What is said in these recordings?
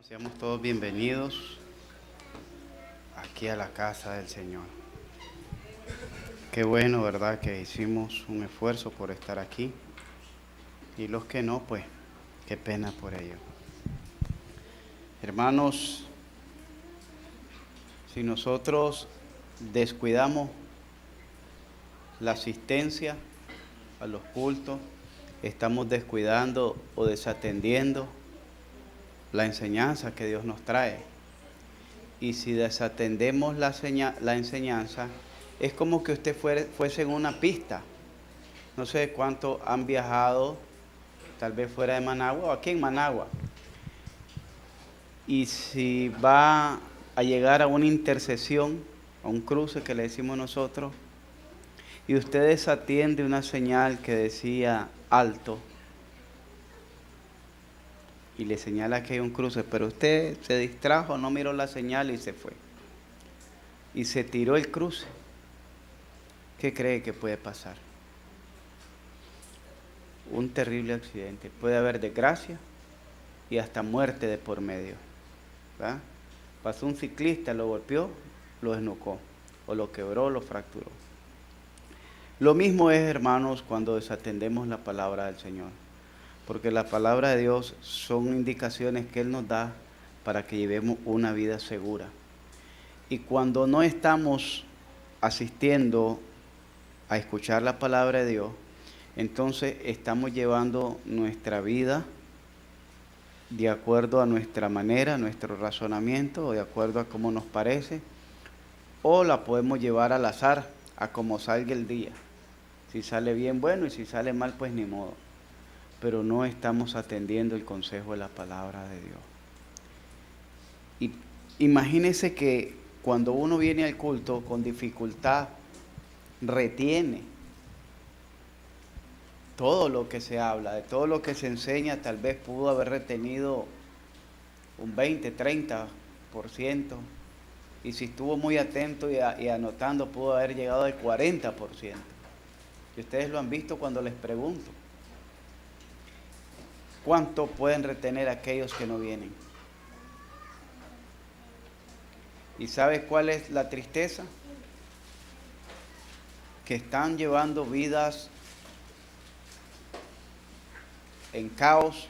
Seamos todos bienvenidos aquí a la casa del Señor. Qué bueno, ¿verdad? Que hicimos un esfuerzo por estar aquí. Y los que no, pues, qué pena por ello. Hermanos, si nosotros descuidamos la asistencia a los cultos, estamos descuidando o desatendiendo la enseñanza que Dios nos trae. Y si desatendemos la enseñanza, es como que usted fuese en una pista. No sé cuánto han viajado, tal vez fuera de Managua o aquí en Managua. Y si va a llegar a una intersección, a un cruce que le decimos nosotros, y usted desatiende una señal que decía alto, y le señala que hay un cruce, pero usted se distrajo, no miró la señal y se fue. Y se tiró el cruce. ¿Qué cree que puede pasar? Un terrible accidente. Puede haber desgracia y hasta muerte de por medio. ¿Verdad? Pasó un ciclista, lo golpeó, lo desnucó, o lo quebró, lo fracturó. Lo mismo es, hermanos, cuando desatendemos la palabra del Señor. Porque la palabra de Dios son indicaciones que Él nos da para que llevemos una vida segura. Y cuando no estamos asistiendo a escuchar la palabra de Dios, entonces estamos llevando nuestra vida de acuerdo a nuestra manera, nuestro razonamiento, o de acuerdo a cómo nos parece, o la podemos llevar al azar, a como salga el día. Si sale bien, bueno, y si sale mal, pues ni modo. Pero no estamos atendiendo el consejo de la palabra de Dios. Y imagínese que cuando uno viene al culto con dificultad, retiene todo lo que se habla, de todo lo que se enseña, tal vez pudo haber retenido un 20, 30%, y si estuvo muy atento y anotando, pudo haber llegado al 40%. Y ustedes lo han visto cuando les pregunto, ¿cuánto pueden retener aquellos que no vienen? ¿Y sabe cuál es la tristeza? Que están llevando vidas en caos,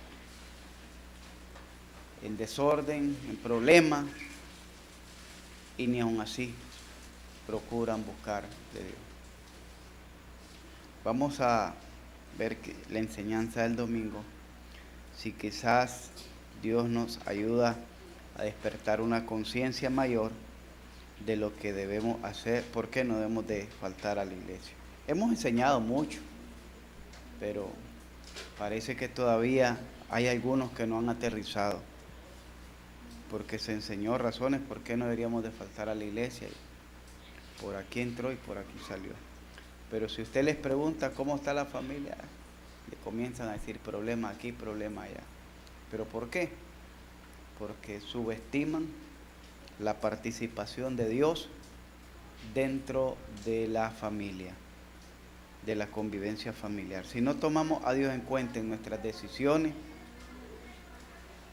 en desorden, en problemas, y ni aun así procuran buscar de Dios. Vamos a ver la enseñanza del domingo, si quizás Dios nos ayuda a despertar una conciencia mayor de lo que debemos hacer, por qué no debemos de faltar a la iglesia. Hemos enseñado mucho, pero parece que todavía hay algunos que no han aterrizado, porque se enseñó razones por qué no deberíamos de faltar a la iglesia. Por aquí entró y por aquí salió. Pero si usted les pregunta cómo está la familia, le comienzan a decir problema aquí, problema allá. ¿Pero por qué? Porque subestiman la participación de Dios dentro de la familia, de la convivencia familiar. Si no tomamos a Dios en cuenta en nuestras decisiones,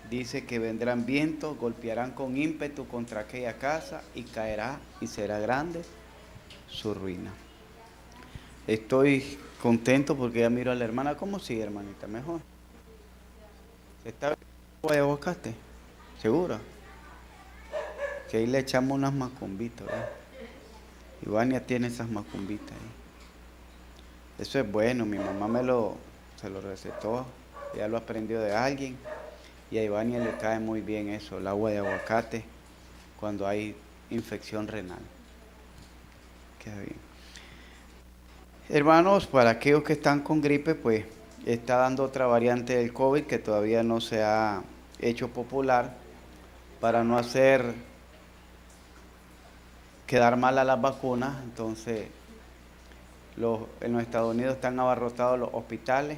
dice que vendrán vientos, golpearán con ímpetu contra aquella casa y caerá y será grande su ruina. Estoy contento porque ya miro a la hermana. ¿Cómo sigue, hermanita? Mejor. ¿Está bebiendo agua de aguacate? ¿Segura? Que ahí le echamos unas macumbitas, ¿verdad? Ivania tiene esas macumbitas ahí. Eso es bueno, mi mamá se lo recetó, ella lo aprendió de alguien, y a Ivania le cae muy bien eso, el agua de aguacate, cuando hay infección renal. Queda bien. Hermanos, para aquellos que están con gripe, pues está dando otra variante del COVID que todavía no se ha hecho popular, para no hacer quedar mal a las vacunas. Entonces, en los Estados Unidos están abarrotados los hospitales.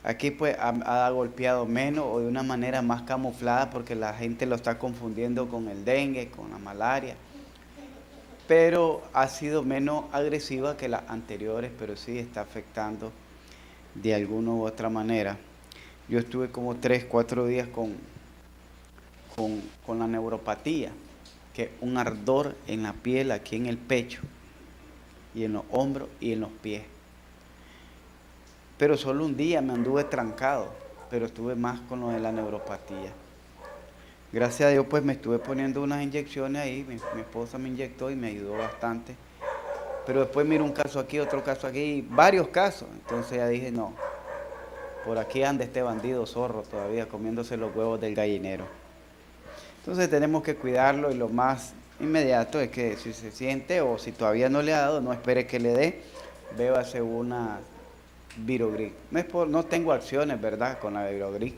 Aquí pues ha golpeado menos o de una manera más camuflada, porque la gente lo está confundiendo con el dengue, con la malaria. Pero ha sido menos agresiva que las anteriores, pero sí está afectando de alguna u otra manera. Yo estuve como 3, 4 días con la neuropatía, que es un ardor en la piel, aquí en el pecho, y en los hombros y en los pies. Pero solo un día me anduve trancado, pero estuve más con lo de la neuropatía. Gracias a Dios pues me estuve poniendo unas inyecciones ahí, mi esposa me inyectó y me ayudó bastante. Pero después miro un caso aquí, otro caso aquí, varios casos. Entonces ya dije, no, por aquí anda este bandido zorro todavía comiéndose los huevos del gallinero. Entonces tenemos que cuidarlo y lo más inmediato es que si se siente o si todavía no le ha dado, no espere que le dé, bébase una Virogrip. No tengo acciones, ¿verdad?, con la Virogrip.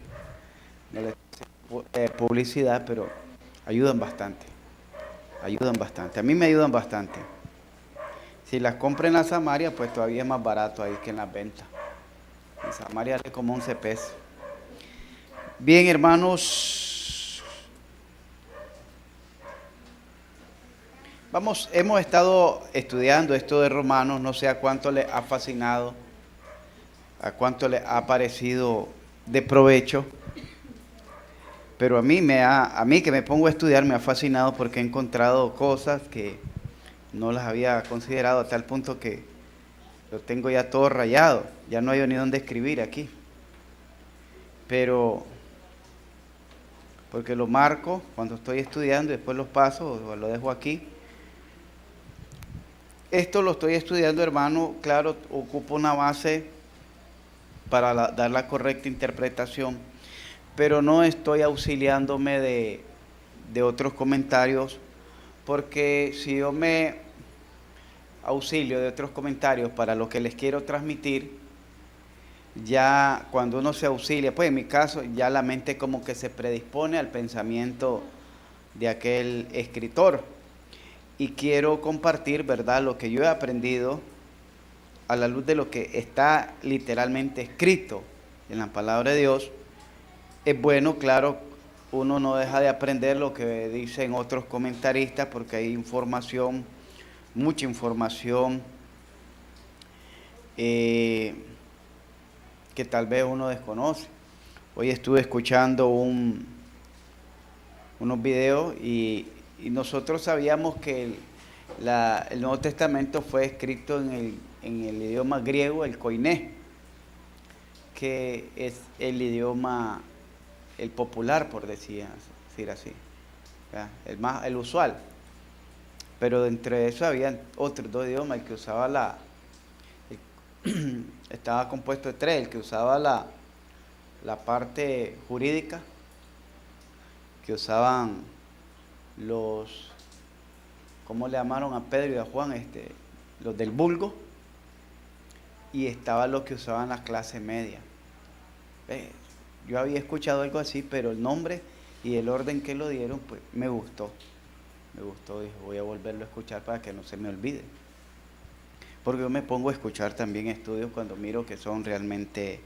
No le publicidad, pero ayudan bastante. Ayudan bastante. A mí me ayudan bastante. Si las compro en la Samaria, pues todavía es más barato ahí que en las ventas. En Samaria vale como 11 pesos. Bien, hermanos. Hemos estado estudiando esto de Romanos, no sé a cuánto les ha fascinado, a cuánto les ha parecido de provecho, pero a mí que me pongo a estudiar me ha fascinado porque he encontrado cosas que no las había considerado a tal punto que lo tengo ya todo rayado, ya no hay ni dónde escribir aquí, pero porque lo marco cuando estoy estudiando y después los paso o lo dejo aquí. Esto lo estoy estudiando, hermano, claro, ocupa una base para dar la correcta interpretación, pero no estoy auxiliándome de otros comentarios, porque si yo me auxilio de otros comentarios para lo que les quiero transmitir, ya cuando uno se auxilia, pues en mi caso, ya la mente como que se predispone al pensamiento de aquel escritor. Y quiero compartir, ¿verdad?, lo que yo he aprendido a la luz de lo que está literalmente escrito en la palabra de Dios. Es bueno, claro, uno no deja de aprender lo que dicen otros comentaristas porque hay información, mucha información que tal vez uno desconoce. Hoy estuve escuchando unos videos y nosotros sabíamos que el Nuevo Testamento fue escrito en el idioma griego, el koiné, que es el idioma, el popular, por decir así, ¿ya?, el usual. Pero entre eso había otros dos idiomas, el que usaba estaba compuesto de tres, el que usaba la parte jurídica, que usaban ¿cómo le llamaron a Pedro y a Juan? Los del vulgo, y estaba los que usaban la clase media. Yo había escuchado algo así, pero el nombre y el orden que lo dieron, pues me gustó, dije, voy a volverlo a escuchar para que no se me olvide. Porque yo me pongo a escuchar también estudios cuando miro que son realmente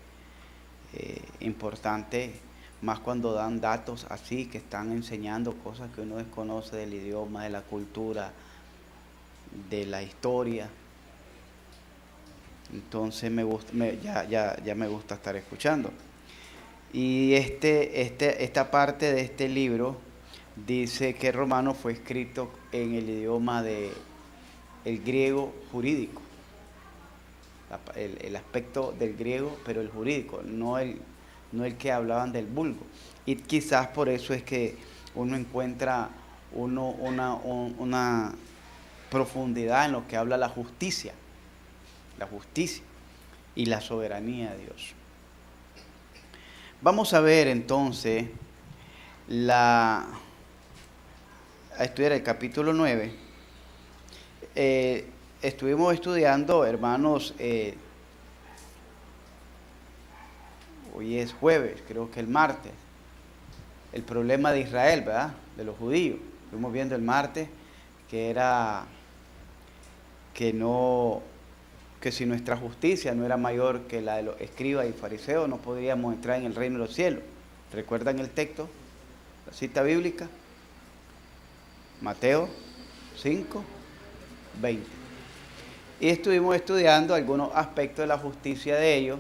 importantes, más cuando dan datos así, que están enseñando cosas que uno desconoce del idioma, de la cultura, de la historia. Entonces ya me gusta estar escuchando. Y esta parte de este libro dice que Romanos fue escrito en el idioma del griego jurídico, el aspecto del griego, pero el jurídico, no el que hablaban del vulgo. Y quizás por eso es que uno encuentra una profundidad en lo que habla la justicia y la soberanía de Dios. Vamos a ver entonces a estudiar el capítulo 9. Estuvimos estudiando, hermanos, hoy es jueves, creo que el martes, el problema de Israel, ¿verdad?, de los judíos. Estuvimos viendo el martes que era que si nuestra justicia no era mayor que la de los escribas y fariseos, no podríamos entrar en el reino de los cielos. ¿Recuerdan el texto? La cita bíblica. Mateo 5, 20. Y estuvimos estudiando algunos aspectos de la justicia de ellos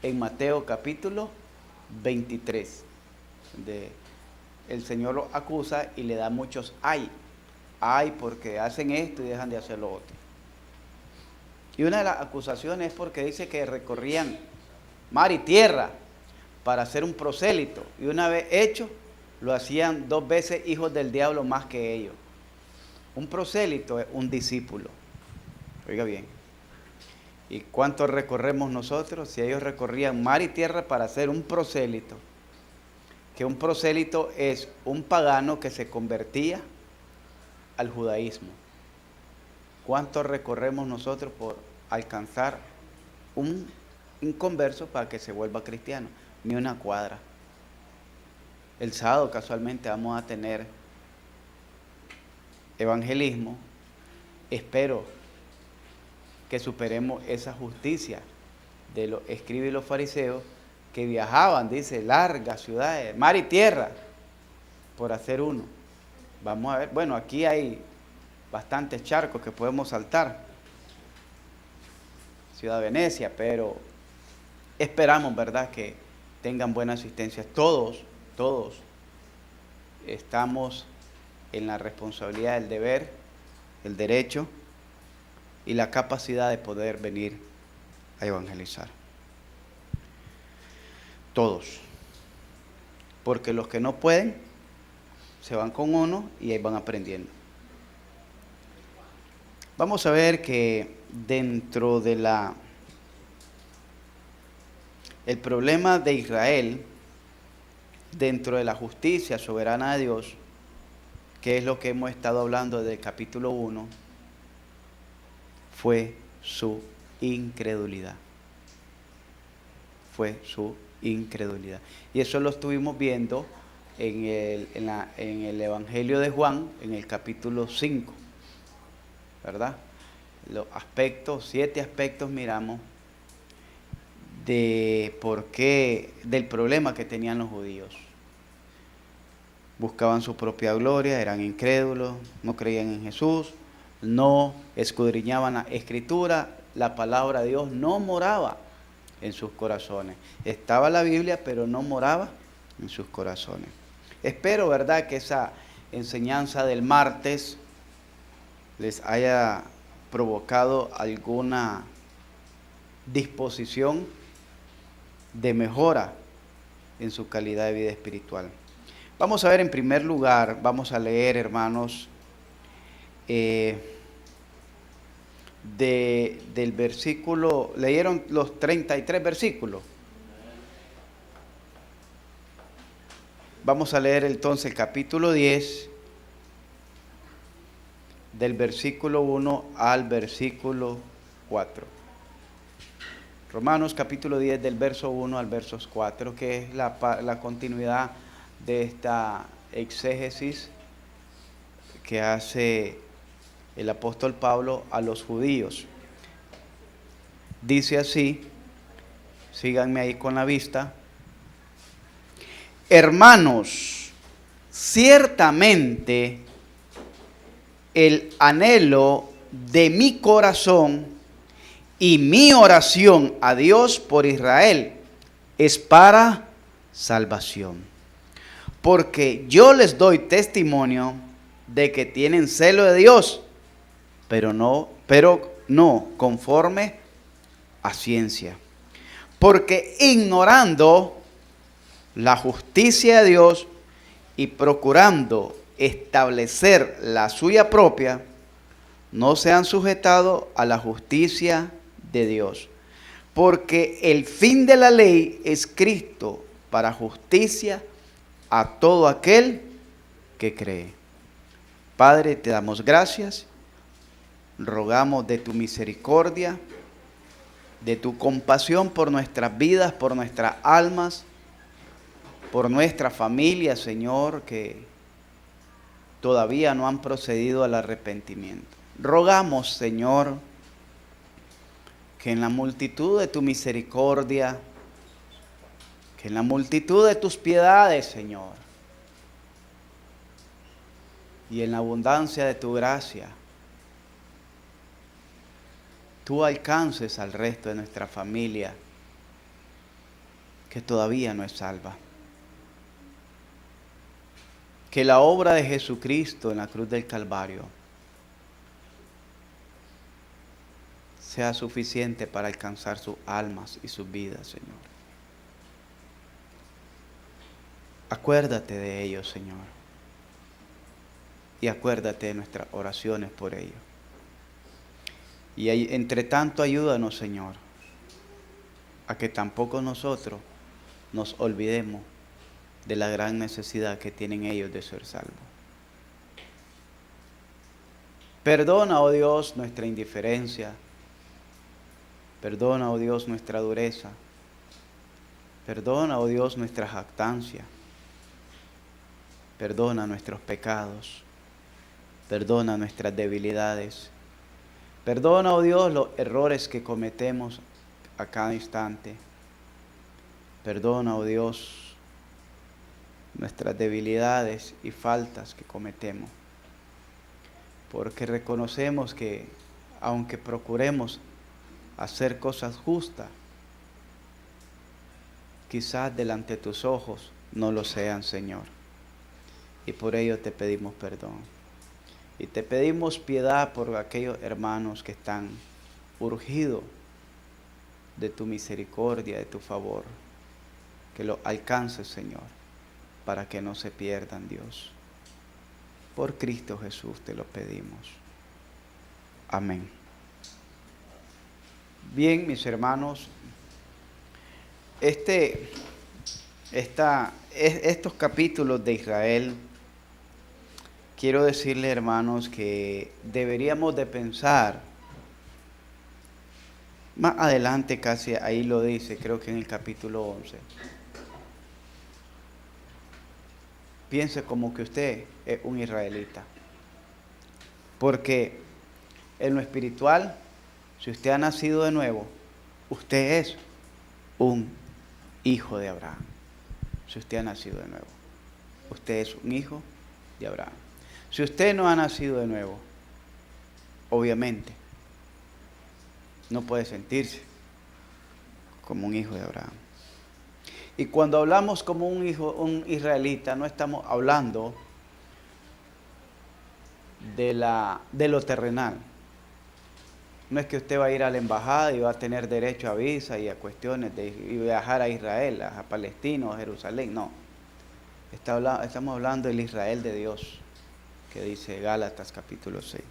en Mateo capítulo 23, el Señor los acusa y le da muchos ay. Ay, porque hacen esto y dejan de hacer lo otro. Y una de las acusaciones es porque dice que recorrían mar y tierra para hacer un prosélito. Y una vez hecho, lo hacían 2 veces hijos del diablo más que ellos. Un prosélito es un discípulo. Oiga bien. ¿Y cuánto recorremos nosotros? Si ellos recorrían mar y tierra para hacer un prosélito. Que un prosélito es un pagano que se convertía al judaísmo. ¿Cuánto recorremos nosotros por alcanzar un inconverso para que se vuelva cristiano? Ni una cuadra. El sábado casualmente vamos a tener evangelismo. Espero que superemos esa justicia de los escribas y los fariseos que viajaban, dice, largas ciudades, mar y tierra, por hacer uno. Vamos a ver, bueno, aquí hay bastantes charcos que podemos saltar. Ciudad Venecia, pero esperamos, ¿verdad?, que tengan buena asistencia. Todos estamos en la responsabilidad, el deber, el derecho y la capacidad de poder venir a evangelizar. Todos. Porque los que no pueden, se van con uno y ahí van aprendiendo. Vamos a ver que dentro de el problema de Israel, dentro de la justicia soberana de Dios, que es lo que hemos estado hablando desde el capítulo 1, fue su incredulidad. Fue su incredulidad. Y eso lo estuvimos viendo en el Evangelio de Juan, en el capítulo 5, ¿verdad? Los aspectos, 7 aspectos miramos de por qué, del problema que tenían los judíos. Buscaban su propia gloria, eran incrédulos, no creían en Jesús, no escudriñaban la Escritura, la palabra de Dios no moraba en sus corazones. Estaba la Biblia, pero no moraba en sus corazones. Espero, ¿verdad?, que esa enseñanza del martes les haya provocado alguna disposición de mejora en su calidad de vida espiritual. Vamos a ver, en primer lugar, vamos a leer, hermanos, del versículo, ¿leyeron los 33 versículos? Vamos a leer entonces el capítulo 10, del versículo 1 al versículo 4. Romanos capítulo 10, del verso 1 al verso 4, que es la continuidad de esta exégesis que hace el apóstol Pablo a los judíos. Dice así, síganme ahí con la vista: hermanos, ciertamente el anhelo de mi corazón y mi oración a Dios por Israel es para salvación. Porque yo les doy testimonio de que tienen celo de Dios, pero no conforme a ciencia. Porque ignorando la justicia de Dios y procurando establecer la suya propia, no se han sujetado a la justicia de Dios. Porque el fin de la ley es Cristo para justicia a todo aquel que cree. Padre, te damos gracias, rogamos de tu misericordia, de tu compasión por nuestras vidas, por nuestras almas, por nuestra familia, Señor, que todavía no han procedido al arrepentimiento. Rogamos, Señor, que en la multitud de tu misericordia, que en la multitud de tus piedades, Señor, y en la abundancia de tu gracia, tú alcances al resto de nuestra familia que todavía no es salva. que la obra de Jesucristo en la cruz del Calvario sea suficiente para alcanzar sus almas y sus vidas, Señor. Acuérdate de ellos, Señor. Y acuérdate de nuestras oraciones por ellos. Y entre tanto, ayúdanos, Señor, a que tampoco nosotros nos olvidemos de la gran necesidad que tienen ellos de ser salvos. Perdona, oh Dios, nuestra indiferencia. Perdona, oh Dios, nuestra dureza. Perdona, oh Dios, nuestra jactancia. Perdona nuestros pecados. Perdona nuestras debilidades. Perdona, oh Dios, los errores que cometemos a cada instante. Perdona, oh Dios, nuestras debilidades y faltas que cometemos. Porque reconocemos que aunque procuremos hacer cosas justas, quizás delante de tus ojos no lo sean, Señor. Y por ello te pedimos perdón. Y te pedimos piedad por aquellos hermanos que están urgidos de tu misericordia, de tu favor. Que los alcances, Señor, para que no se pierdan, Dios. Por Cristo Jesús te lo pedimos. Amén. Bien, mis hermanos, estos capítulos de Israel, quiero decirles, hermanos, que deberíamos de pensar, más adelante casi ahí lo dice, creo que en el capítulo 11. Piense como que usted es un israelita. Porque en lo espiritual, si usted ha nacido de nuevo, usted es un hijo de Abraham. Si usted ha nacido de nuevo, usted es un hijo de Abraham. Si usted no ha nacido de nuevo, obviamente, no puede sentirse como un hijo de Abraham. Y cuando hablamos como un israelita, no estamos hablando de lo terrenal. No es que usted va a ir a la embajada y va a tener derecho a visa y a cuestiones y viajar a Israel, a Palestina o a Jerusalén. No. Estamos hablando del Israel de Dios, que dice Gálatas capítulo 6.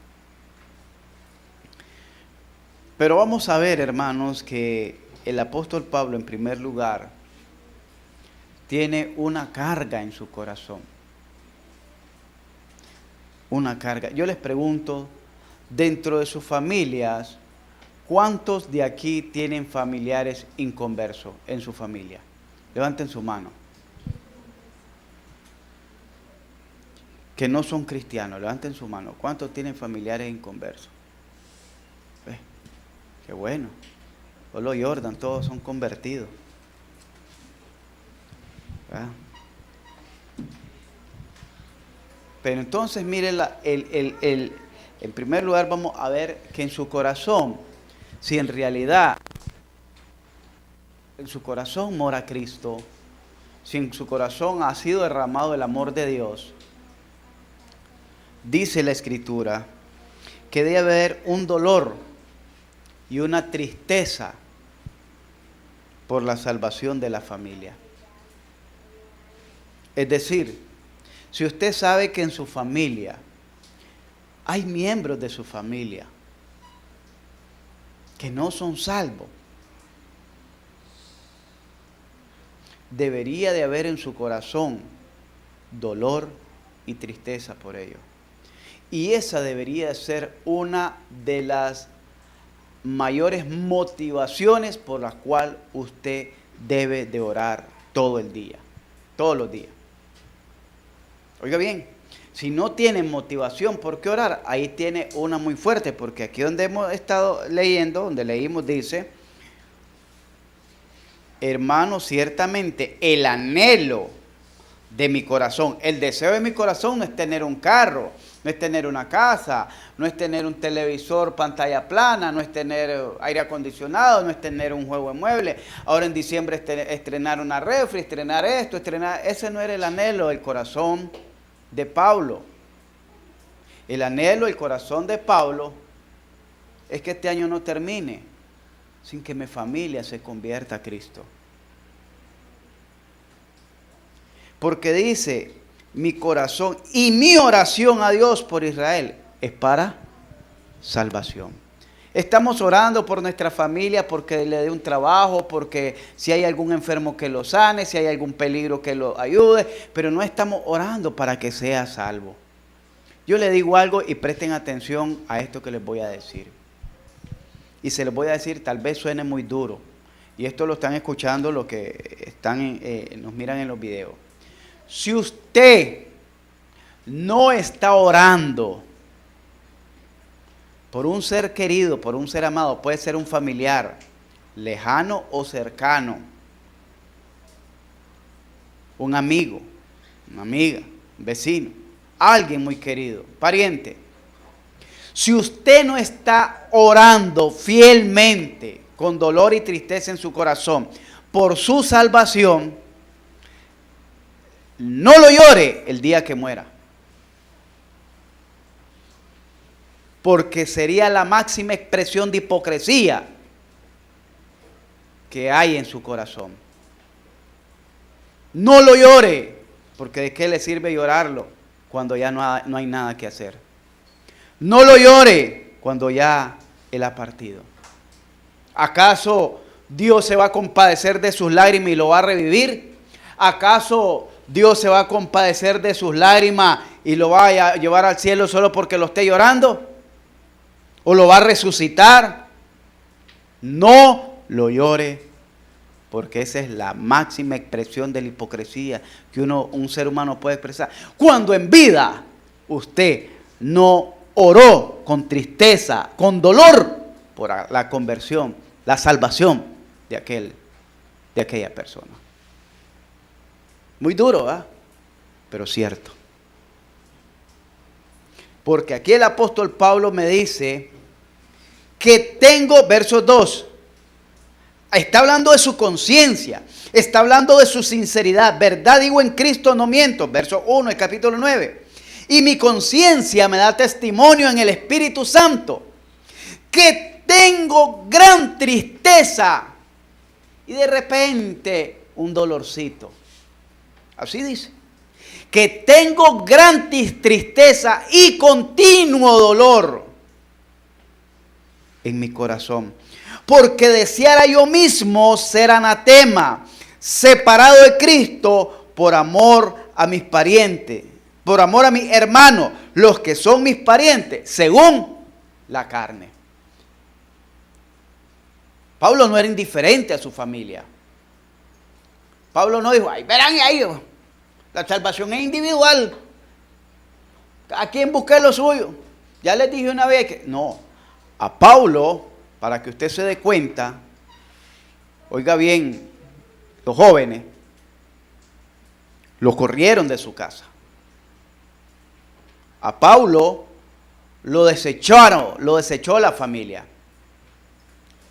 Pero vamos a ver, hermanos, que el apóstol Pablo, en primer lugar, tiene una carga en su corazón. Una carga. Yo les pregunto, dentro de sus familias, ¿cuántos de aquí tienen familiares inconversos en su familia? Levanten su mano. Que no son cristianos, levanten su mano. ¿Cuántos tienen familiares inconversos? Qué bueno. Solo Jordan, todos son convertidos. ¿Verdad? Pero entonces mire, en primer lugar vamos a ver que en su corazón, si en realidad en su corazón mora Cristo, si en su corazón ha sido derramado el amor de Dios, dice la Escritura que debe haber un dolor y una tristeza por la salvación de la familia. Es decir, si usted sabe que en su familia hay miembros de su familia que no son salvos, debería de haber en su corazón dolor y tristeza por ello. Y esa debería ser una de las mayores motivaciones por las cuales usted debe de orar todo el día, todos los días. Oiga bien, si no tiene motivación por qué orar, ahí tiene una muy fuerte, porque aquí donde hemos estado leyendo, donde leímos, dice: hermano, ciertamente el anhelo de mi corazón, el deseo de mi corazón no es tener un carro, no es tener una casa, no es tener un televisor pantalla plana, no es tener aire acondicionado, no es tener un juego de muebles. Ahora en diciembre estrenar una refri, estrenar esto, ese no era el anhelo del corazón de Pablo. El anhelo, el corazón de Pablo es que este año no termine sin que mi familia se convierta a Cristo. Porque dice, mi corazón y mi oración a Dios por Israel es para salvación. Estamos orando por nuestra familia porque le dé un trabajo, porque si hay algún enfermo que lo sane, si hay algún peligro que lo ayude, pero no estamos orando para que sea salvo. Yo le digo algo y presten atención a esto que les voy a decir. Y se les voy a decir, tal vez suene muy duro. Y esto lo están escuchando los que están nos miran en los videos. Si usted no está orando por un ser querido, por un ser amado, puede ser un familiar, lejano o cercano, un amigo, una amiga, un vecino, alguien muy querido, pariente. Si usted no está orando fielmente, con dolor y tristeza en su corazón, por su salvación, no lo llore el día que muera. Porque sería la máxima expresión de hipocresía que hay en su corazón. No lo llore, porque ¿de qué le sirve llorarlo cuando ya no hay nada que hacer? No lo llore cuando ya él ha partido. ¿Acaso Dios se va a compadecer de sus lágrimas y lo va a revivir? ¿Acaso Dios se va a compadecer de sus lágrimas y lo va a llevar al cielo solo porque lo esté llorando? ¿O lo va a resucitar? No lo llore, porque esa es la máxima expresión de la hipocresía que un ser humano puede expresar. Cuando en vida usted no oró con tristeza, con dolor, por la conversión, la salvación de aquella persona. Muy duro, ¿verdad? Pero cierto. Porque aquí el apóstol Pablo me dice que tengo, verso 2, está hablando de su conciencia, está hablando de su sinceridad. Verdad digo en Cristo, no miento. Verso 1 del capítulo 9. Y mi conciencia me da testimonio en el Espíritu Santo que tengo gran tristeza y de repente un dolorcito. Así dice. Que tengo gran tristeza y continuo dolor en mi corazón. Porque deseara yo mismo ser anatema, separado de Cristo por amor a mis parientes, por amor a mis hermanos, los que son mis parientes, según la carne. Pablo no era indiferente a su familia. Pablo no dijo, ay, verán ahí, la salvación es individual. ¿A quién busqué lo suyo? Ya les dije una vez que no. A Pablo, para que usted se dé cuenta, oiga bien, los jóvenes lo corrieron de su casa. A Pablo lo desechó la familia.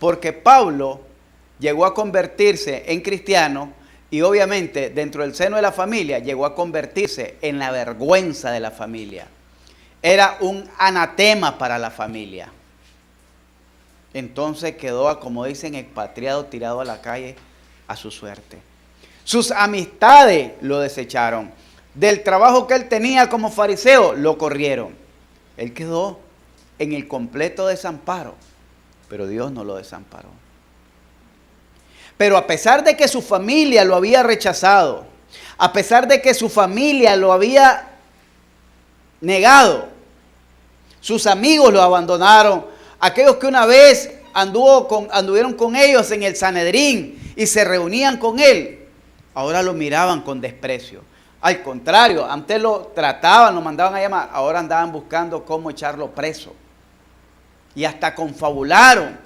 Porque Pablo llegó a convertirse en cristiano y obviamente dentro del seno de la familia llegó a convertirse en la vergüenza de la familia. Era un anatema para la familia. Entonces quedó, como dicen, expatriado, tirado a la calle a su suerte. Sus amistades lo desecharon. Del trabajo que él tenía como fariseo, lo corrieron. Él quedó en el completo desamparo, pero Dios no lo desamparó. Pero a pesar de que su familia lo había rechazado, a pesar de que su familia lo había negado, sus amigos lo abandonaron, aquellos que una vez anduvieron con ellos en el Sanedrín y se reunían con él, ahora lo miraban con desprecio. Al contrario, antes lo trataban, lo mandaban a llamar, ahora andaban buscando cómo echarlo preso. Y hasta confabularon,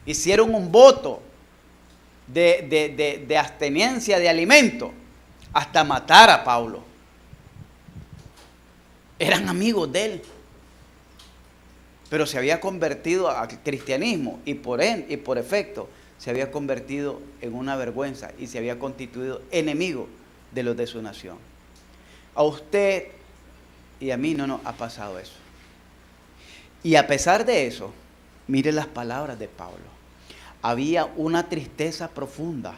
hicieron un voto de abstenencia de alimento, hasta matar a Pablo. Eran amigos de él, pero se había convertido al cristianismo y por efecto se había convertido en una vergüenza y se había constituido enemigo de los de su nación. A usted Y a mí no nos ha pasado eso. Y a pesar de eso, mire las palabras de Pablo. Había una tristeza profunda.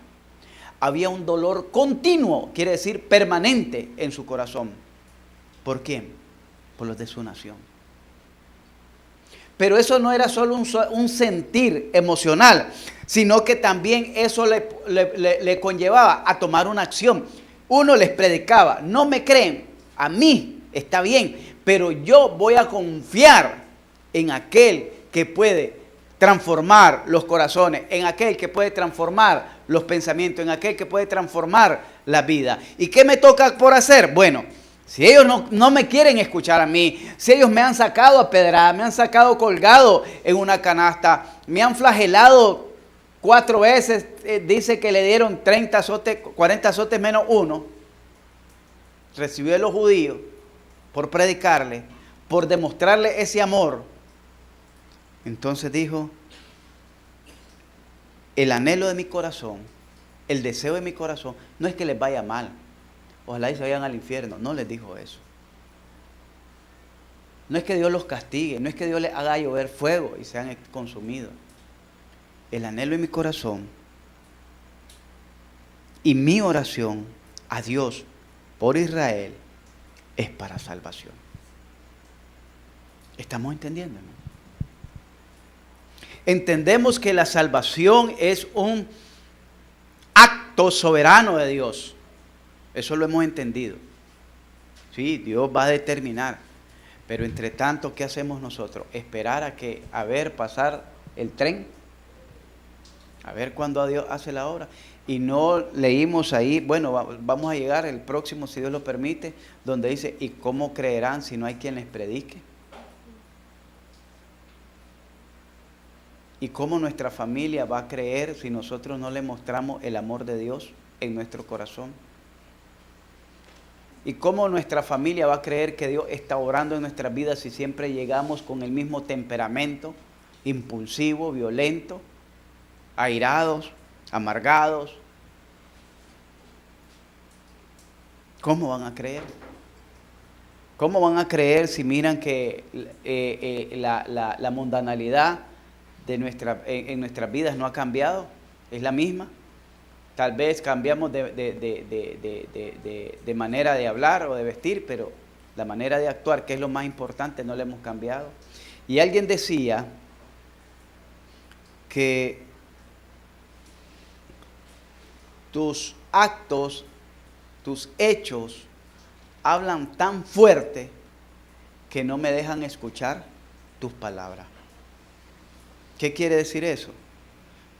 Había un dolor continuo, quiere decir permanente en su corazón. ¿Por quién? Por los de su nación. Pero eso no era solo un sentir emocional, sino que también eso le conllevaba a tomar una acción. Uno les predicaba, no me creen, a mí está bien, pero yo voy a confiar en aquel que puede transformar los corazones, en aquel que puede transformar los pensamientos, en aquel que puede transformar la vida. ¿Y qué me toca por hacer? Bueno, si ellos no me quieren escuchar a mí, si ellos me han sacado a pedrada, me han sacado colgado en una canasta, me han flagelado 4 veces, dice que le dieron 30 azotes, 40 azotes menos uno, recibió de los judíos por predicarle, por demostrarle ese amor. Entonces dijo, el anhelo de mi corazón, el deseo de mi corazón, no es que les vaya mal. Ojalá y se vayan al infierno. No les dijo eso. No es que Dios los castigue, no es que Dios les haga llover fuego y sean consumidos. El anhelo de mi corazón y mi oración a Dios por Israel es para salvación. ¿Estamos entendiendo, no? Entendemos que la salvación es un acto soberano de Dios. Eso lo hemos entendido. Sí, Dios va a determinar. Pero entre tanto, ¿qué hacemos nosotros? Esperar a ver pasar el tren. A ver cuándo Dios hace la obra. Y no leímos ahí, bueno, vamos a llegar el próximo, si Dios lo permite, donde dice, ¿y cómo creerán si no hay quien les predique? ¿Y cómo nuestra familia va a creer si nosotros no le mostramos el amor de Dios en nuestro corazón? ¿Y cómo nuestra familia va a creer que Dios está obrando en nuestras vidas si siempre llegamos con el mismo temperamento, impulsivo, violento, airados, amargados? ¿Cómo van a creer? ¿Cómo van a creer si miran que la mundanalidad en nuestras vidas no ha cambiado? Es la misma. Tal vez cambiamos de manera de hablar o de vestir, pero la manera de actuar, que es lo más importante, no la hemos cambiado. Y alguien decía que tus actos, tus hechos, hablan tan fuerte que no me dejan escuchar tus palabras. ¿Qué quiere decir eso?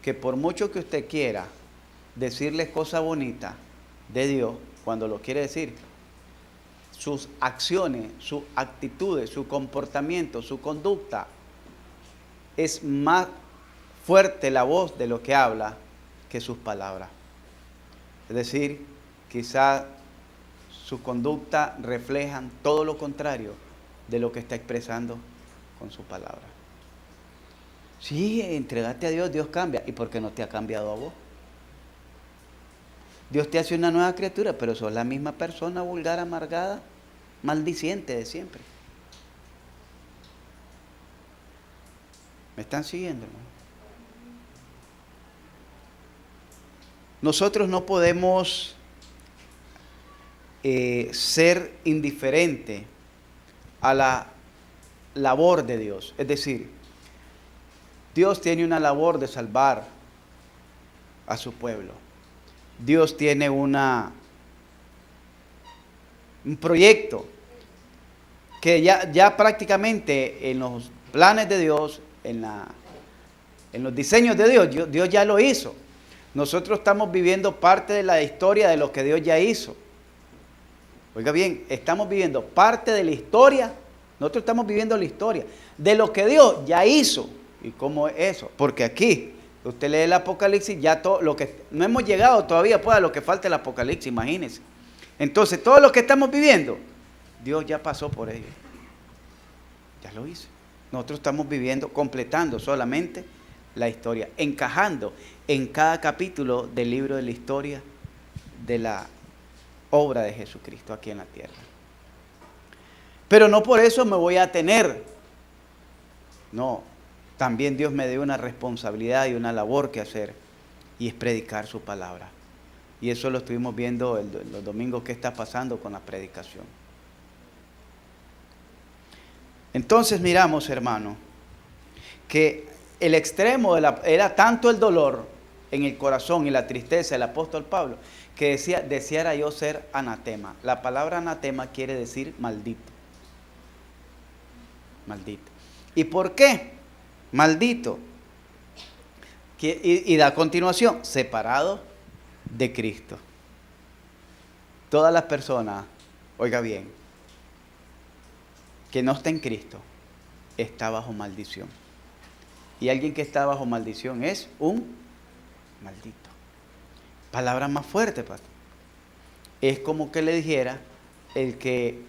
Que por mucho que usted quiera decirles cosas bonitas de Dios, cuando lo quiere decir, sus acciones, sus actitudes, su comportamiento, su conducta, es más fuerte la voz de lo que habla que sus palabras. Es decir, quizá su conducta reflejan todo lo contrario de lo que está expresando con su palabra. Sí, entregate a Dios, Dios cambia. ¿Y por qué no te ha cambiado a vos? Dios te hace una nueva criatura, pero sos la misma persona vulgar, amargada, maldiciente de siempre. ¿Me están siguiendo, hermano? Nosotros no podemos ser indiferentes a la labor de Dios. Es decir, Dios tiene una labor de salvar a su pueblo. Dios tiene un proyecto que ya prácticamente en los planes de Dios, en los diseños de Dios, Dios ya lo hizo. Nosotros estamos viviendo parte de la historia de lo que Dios ya hizo. Oiga bien, estamos viviendo parte de la historia. Nosotros estamos viviendo la historia de lo que Dios ya hizo. ¿Y cómo es eso? Porque aquí, usted lee el Apocalipsis, ya todo lo que no hemos llegado todavía pues a lo que falta el Apocalipsis, imagínense. Entonces, todo lo que estamos viviendo, Dios ya pasó por ello. Ya lo hizo. Nosotros estamos viviendo, completando solamente la historia, encajando en cada capítulo del libro de la historia de la obra de Jesucristo aquí en la tierra. Pero no por eso me voy a tener. No, también Dios me dio una responsabilidad y una labor que hacer, y es predicar su palabra. Y eso lo estuvimos viendo los domingos que está pasando con la predicación. Entonces miramos, hermano, que el extremo era tanto el dolor en el corazón y la tristeza del apóstol Pablo, que decía, deseara yo ser anatema. La palabra anatema quiere decir maldito. Maldito. ¿Y por qué? Maldito. Y a continuación, separado de Cristo. Todas las personas, oiga bien, que no está en Cristo, está bajo maldición. Y alguien que está bajo maldición es un maldito. Palabra más fuerte, pastor. Es como que le dijera, el que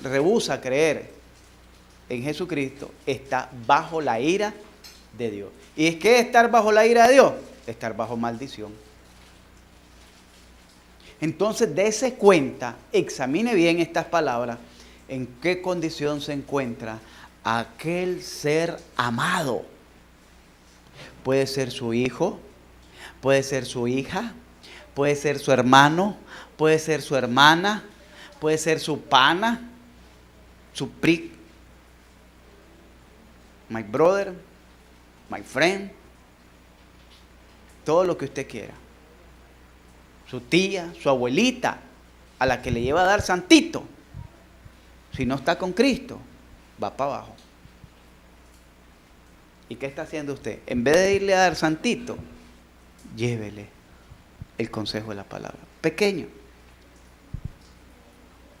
rehúsa creer en Jesucristo está bajo la ira de Dios. ¿Y es que estar bajo la ira de Dios? Estar bajo maldición. Entonces, dése cuenta, examine bien estas palabras, en qué condición se encuentra aquel ser amado. Puede ser su hijo, puede ser su hija, puede ser su hermano, puede ser su hermana, puede ser su pana, su prick, my brother, my friend, todo lo que usted quiera. Su tía, su abuelita, a la que le lleva a dar santito. Si no está con Cristo, va para abajo. ¿Y qué está haciendo usted? En vez de irle a dar santito, llévele el consejo de la palabra. Pequeño.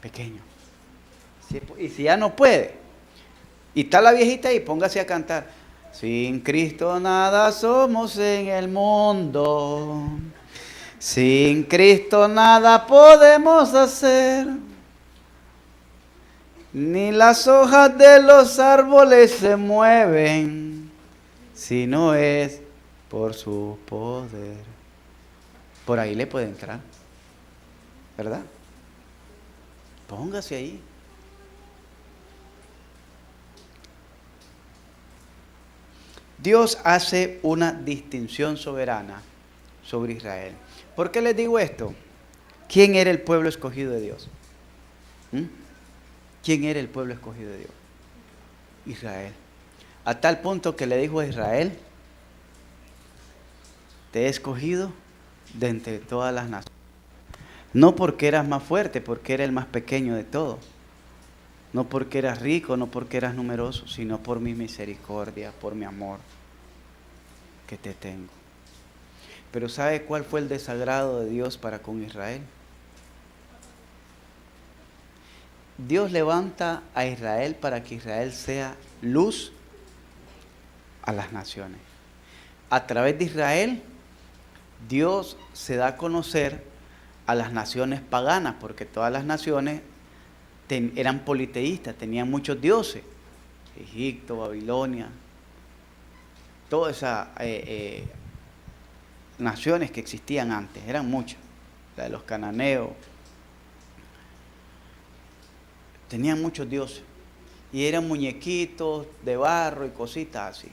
Pequeño. Y si ya no puede, y está la viejita ahí, póngase a cantar. Sin Cristo nada somos en el mundo. Sin Cristo nada podemos hacer. Ni las hojas de los árboles se mueven, si no es por su poder. Por ahí le puede entrar, ¿verdad? Póngase ahí. Dios hace una distinción soberana sobre Israel. ¿Por qué les digo esto? ¿Quién era el pueblo escogido de Dios? ¿Quién era el pueblo escogido de Dios? Israel. A tal punto que le dijo a Israel, te he escogido de entre todas las naciones. No porque eras más fuerte, porque era el más pequeño de todos. No porque eras rico, no porque eras numeroso, sino por mi misericordia, por mi amor que te tengo. Pero ¿sabe cuál fue el desagrado de Dios para con Israel? Dios levanta a Israel para que Israel sea luz a las naciones. A través de Israel, Dios se da a conocer a las naciones paganas, porque todas las naciones eran politeístas, tenían muchos dioses. Egipto, Babilonia, todas esas naciones que existían antes, eran muchas. La de los cananeos, tenían muchos dioses y eran muñequitos de barro y cositas así.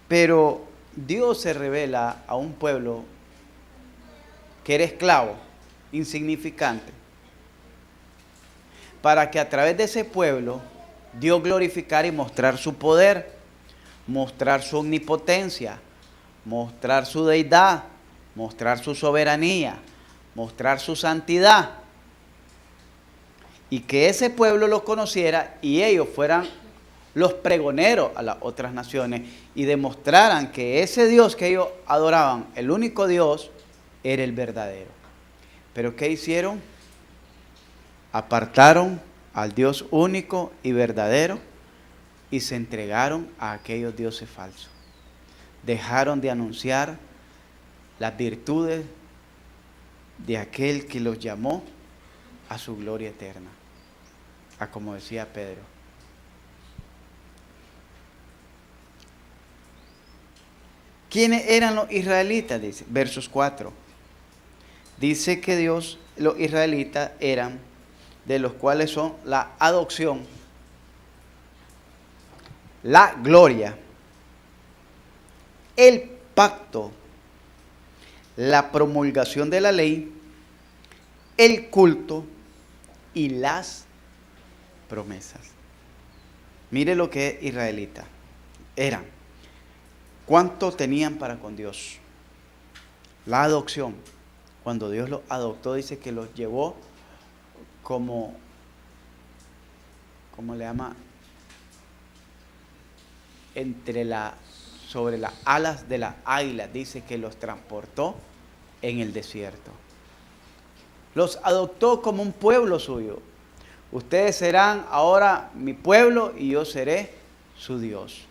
Pero Dios se revela a un pueblo que era esclavo, insignificante, para que a través de ese pueblo Dios glorificara y mostrar su poder, mostrar su omnipotencia, mostrar su deidad, mostrar su soberanía, mostrar su santidad. Y que ese pueblo lo conociera y ellos fueran los pregoneros a las otras naciones y demostraran que ese Dios que ellos adoraban, el único Dios, era el verdadero. Pero ¿qué hicieron? Apartaron al Dios único y verdadero y se entregaron a aquellos dioses falsos. Dejaron de anunciar las virtudes de aquel que los llamó a su gloria eterna, a como decía Pedro. ¿Quiénes eran los israelitas? Dice, versos 4. Dice que los israelitas eran de los cuales son la adopción, la gloria, el pacto, la promulgación de la ley, el culto y las promesas. Mire lo que es israelita. Eran. ¿Cuánto tenían para con Dios? La adopción. Cuando Dios los adoptó, dice que los llevó como le llama, sobre las alas de las águilas, dice que los transportó en el desierto. Los adoptó como un pueblo suyo. Ustedes serán ahora mi pueblo y yo seré su Dios.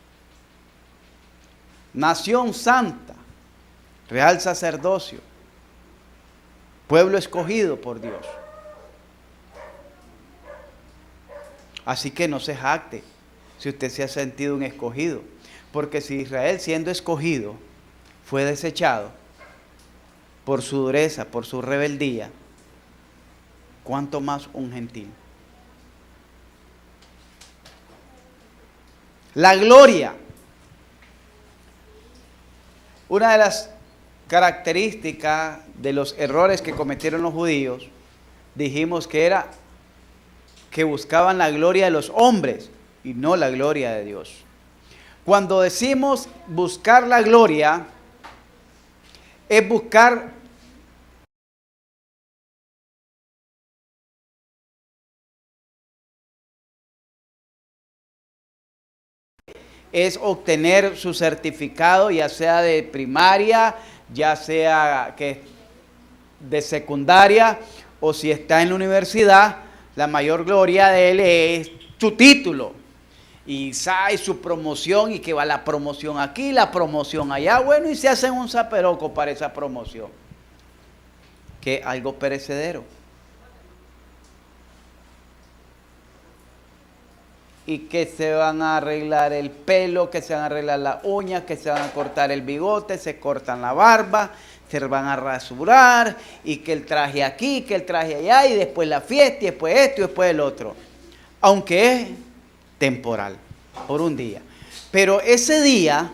Nación santa, real sacerdocio, pueblo escogido por Dios. Así que no se jacte si usted se ha sentido un escogido, porque si Israel, siendo escogido, fue desechado por su dureza, por su rebeldía, ¿cuánto más un gentil? La gloria. Una de las características de los errores que cometieron los judíos, dijimos que era que buscaban la gloria de los hombres y no la gloria de Dios. Cuando decimos buscar la gloria, es buscar es obtener su certificado, ya sea de primaria, ya sea que de secundaria, o si está en la universidad, la mayor gloria de él es su título. Y su promoción, y que va la promoción aquí, la promoción allá, bueno, y se hacen un zaperoco para esa promoción, que es algo perecedero. Y que se van a arreglar el pelo, que se van a arreglar las uñas, que se van a cortar el bigote, se cortan la barba, se van a rasurar, y que el traje aquí, que el traje allá, y después la fiesta, y después esto, y después el otro. Aunque es temporal, por un día. Pero ese día,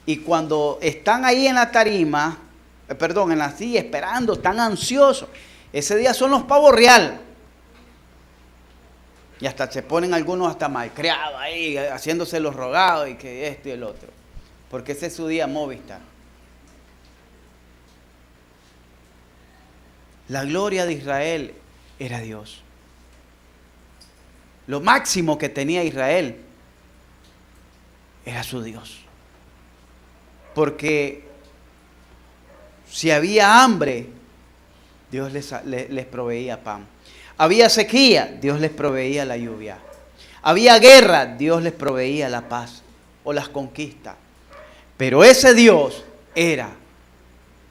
y cuando están ahí en la tarima, en la silla esperando, están ansiosos, ese día son los pavos real. Y hasta se ponen algunos hasta malcriados ahí, haciéndose los rogados y que esto y el otro. Porque ese es su día Movistar. La gloria de Israel era Dios. Lo máximo que tenía Israel era su Dios. Porque si había hambre, Dios les proveía pan. Había sequía, Dios les proveía la lluvia. Había guerra, Dios les proveía la paz o las conquistas. Pero ese Dios era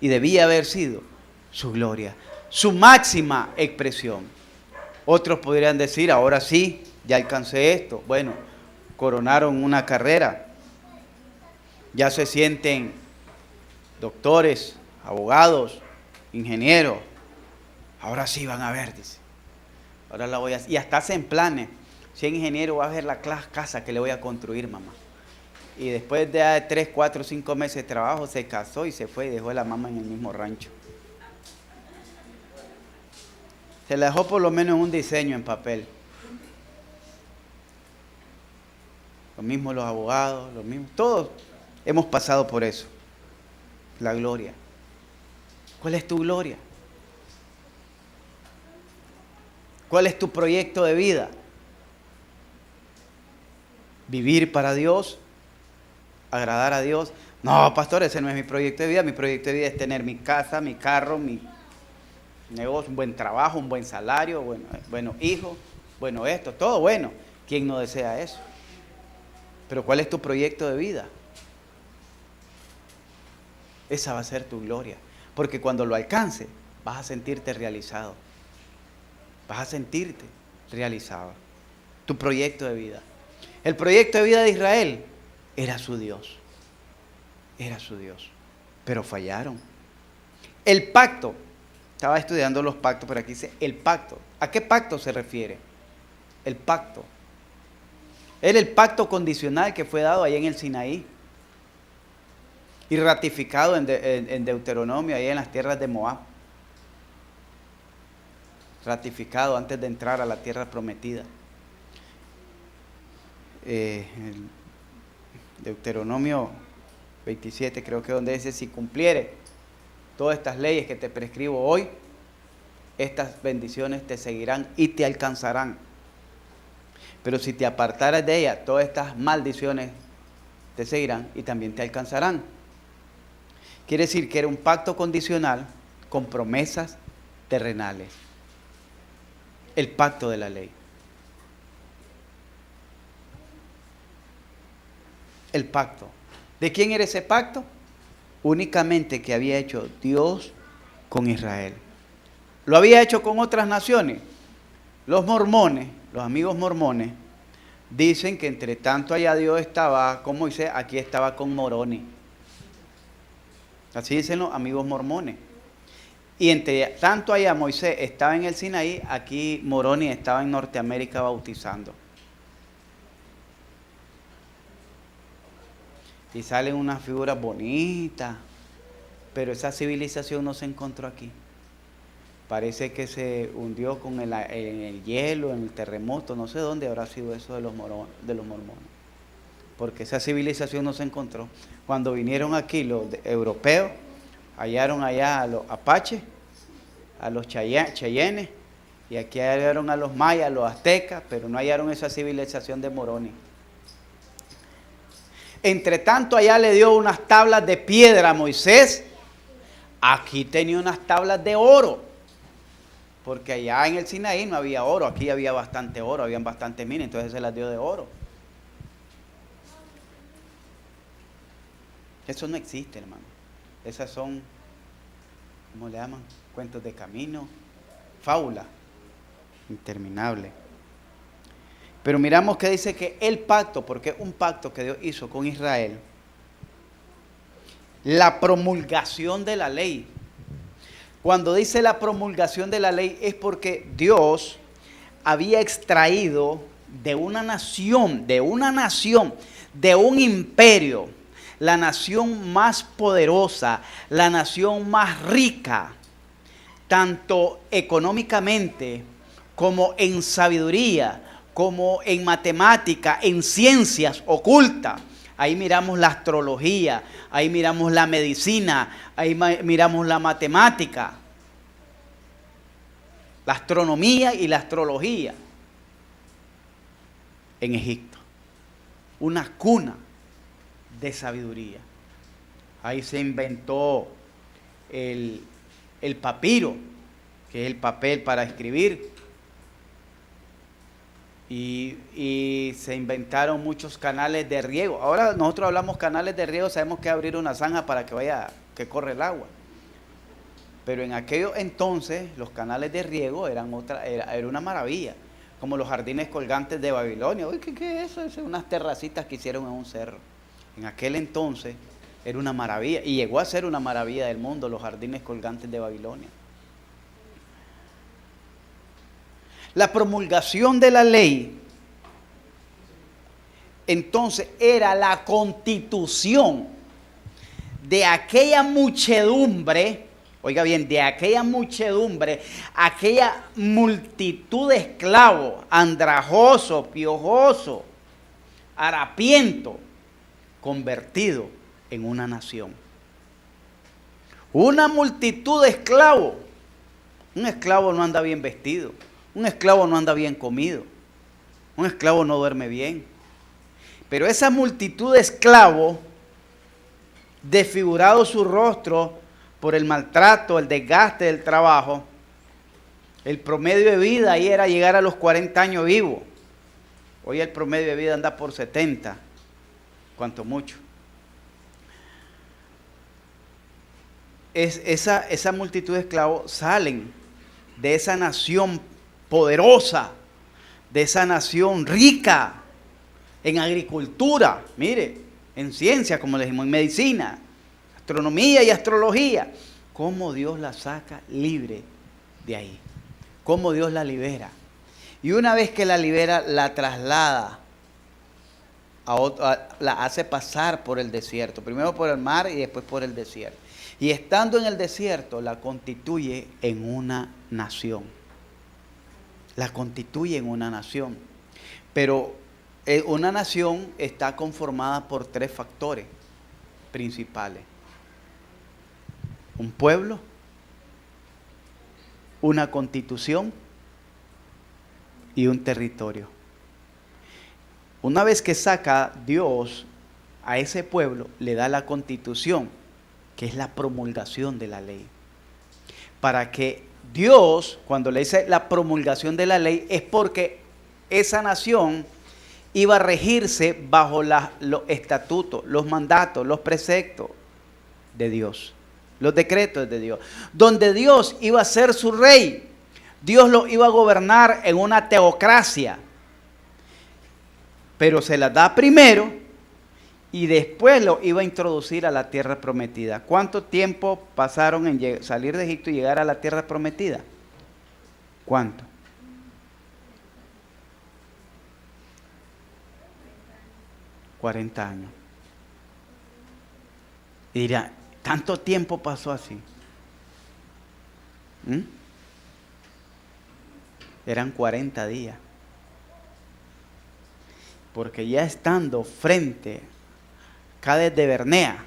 y debía haber sido su gloria, su máxima expresión. Otros podrían decir, ahora sí, ya alcancé esto. Bueno, coronaron una carrera. Ya se sienten doctores, abogados, ingenieros. Ahora sí van a ver, dice. Ahora la voy a hacer. Y hasta hacen planes. Si es ingeniero, va a ver la casa que le voy a construir, mamá. Y después de 3, 4, 5 meses de trabajo, se casó y se fue y dejó a la mamá en el mismo rancho. Se la dejó por lo menos un diseño en papel. Lo mismo los abogados, lo mismo. Todos hemos pasado por eso. La gloria. ¿Cuál es tu gloria? ¿Cuál es tu proyecto de vida? ¿Vivir para Dios? ¿Agradar a Dios? No, pastor, ese no es mi proyecto de vida. Mi proyecto de vida es tener mi casa, mi carro, mi negocio, un buen trabajo, un buen salario, bueno, hijos, bueno, esto, todo bueno. ¿Quién no desea eso? Pero ¿cuál es tu proyecto de vida? Esa va a ser tu gloria. Porque cuando lo alcances, vas a sentirte realizado. Vas a sentirte realizado. Tu proyecto de vida. El proyecto de vida de Israel era su Dios. Era su Dios. Pero fallaron. El pacto. Estaba estudiando los pactos, pero aquí dice el pacto. ¿A qué pacto se refiere? El pacto. Era el pacto condicional que fue dado allá en el Sinaí y ratificado en Deuteronomio, allá en las tierras de Moab. Ratificado antes de entrar a la tierra prometida. El Deuteronomio 27 creo que donde dice: si cumpliere todas estas leyes que te prescribo hoy, estas bendiciones te seguirán y te alcanzarán. Pero si te apartaras de ellas, todas estas maldiciones te seguirán y también te alcanzarán. Quiere decir que era un pacto condicional con promesas terrenales. El pacto de la ley. El pacto. ¿De quién era ese pacto? Únicamente que había hecho Dios con Israel. ¿Lo había hecho con otras naciones? Los mormones, los amigos mormones, dicen que entre tanto allá Dios estaba con Moisés, aquí estaba con Moroni. Así dicen los amigos mormones. Y entre tanto allá Moisés estaba en el Sinaí, aquí Moroni estaba en Norteamérica bautizando. Y salen unas figuras bonitas, pero esa civilización no se encontró aquí. Parece que se hundió en el hielo, en el terremoto, no sé dónde habrá sido eso de los mormones. Porque esa civilización no se encontró. Cuando vinieron aquí los europeos, hallaron allá a los apaches, a los cheyennes, y aquí hallaron a los mayas, a los aztecas, pero no hallaron esa civilización de Moroni. Entre tanto, allá le dio unas tablas de piedra a Moisés, aquí tenía unas tablas de oro. Porque allá en el Sinaí no había oro, aquí había bastante oro, habían bastante minas, entonces se las dio de oro. Eso no existe, hermano. Esas son, ¿cómo le llaman? Cuentos de camino, fábula, interminable. Pero miramos que dice que el pacto, porque es un pacto que Dios hizo con Israel, la promulgación de la ley. Cuando dice la promulgación de la ley es porque Dios había extraído de una nación, de un imperio, la nación más poderosa, la nación más rica, tanto económicamente como en sabiduría, como en matemática, en ciencias ocultas. Ahí miramos la astrología, ahí miramos la medicina, ahí miramos la matemática, la astronomía y la astrología en Egipto. Una cuna de sabiduría. Ahí se inventó el papiro, que es el papel para escribir. Y se inventaron muchos canales de riego. Ahora nosotros hablamos canales de riego, sabemos que abrir una zanja para que corre el agua. Pero en aquellos entonces los canales de riego era una maravilla, como los jardines colgantes de Babilonia. Uy, ¿qué es eso? Es unas terracitas que hicieron en un cerro. En aquel entonces era una maravilla, y llegó a ser una maravilla del mundo los jardines colgantes de Babilonia. La promulgación de la ley, entonces, era la constitución de aquella muchedumbre, oiga bien, de aquella muchedumbre, aquella multitud de esclavos, andrajoso, piojoso, harapiento, convertido en una nación. Una multitud de esclavos. Un esclavo no anda bien vestido. Un esclavo no anda bien comido. Un esclavo no duerme bien. Pero esa multitud de esclavos, desfigurado su rostro por el maltrato, el desgaste del trabajo, el promedio de vida ahí era llegar a los 40 años vivo. Hoy el promedio de vida anda por 70, cuanto mucho. Esa multitud de esclavos salen de esa nación poderosa, de esa nación rica en agricultura, mire, en ciencia, como le dijimos, en medicina, astronomía y astrología. cómo Dios la saca libre de ahí, cómo Dios la libera. Y una vez que la libera, la traslada, la hace pasar por el desierto, primero por el mar y después por el desierto. Y estando en el desierto, la constituye en una nación. La constituye en una nación. Pero una nación está conformada por 3 factores principales: un pueblo, una constitución y un territorio. Una vez que saca Dios a ese pueblo, le da la constitución, que es la promulgación de la ley. Para que Dios, cuando le dice la promulgación de la ley, es porque esa nación iba a regirse bajo los estatutos, los mandatos, los preceptos de Dios, los decretos de Dios, donde Dios iba a ser su rey. Dios lo iba a gobernar en una teocracia, pero se la da primero y después lo iba a introducir a la tierra prometida. ¿Cuánto tiempo pasaron en salir de Egipto y llegar a la tierra prometida? ¿Cuánto? $40 años. Y dirá, ¿tanto tiempo pasó así? Eran 40 días. Porque ya estando frente a Cades de Bernea,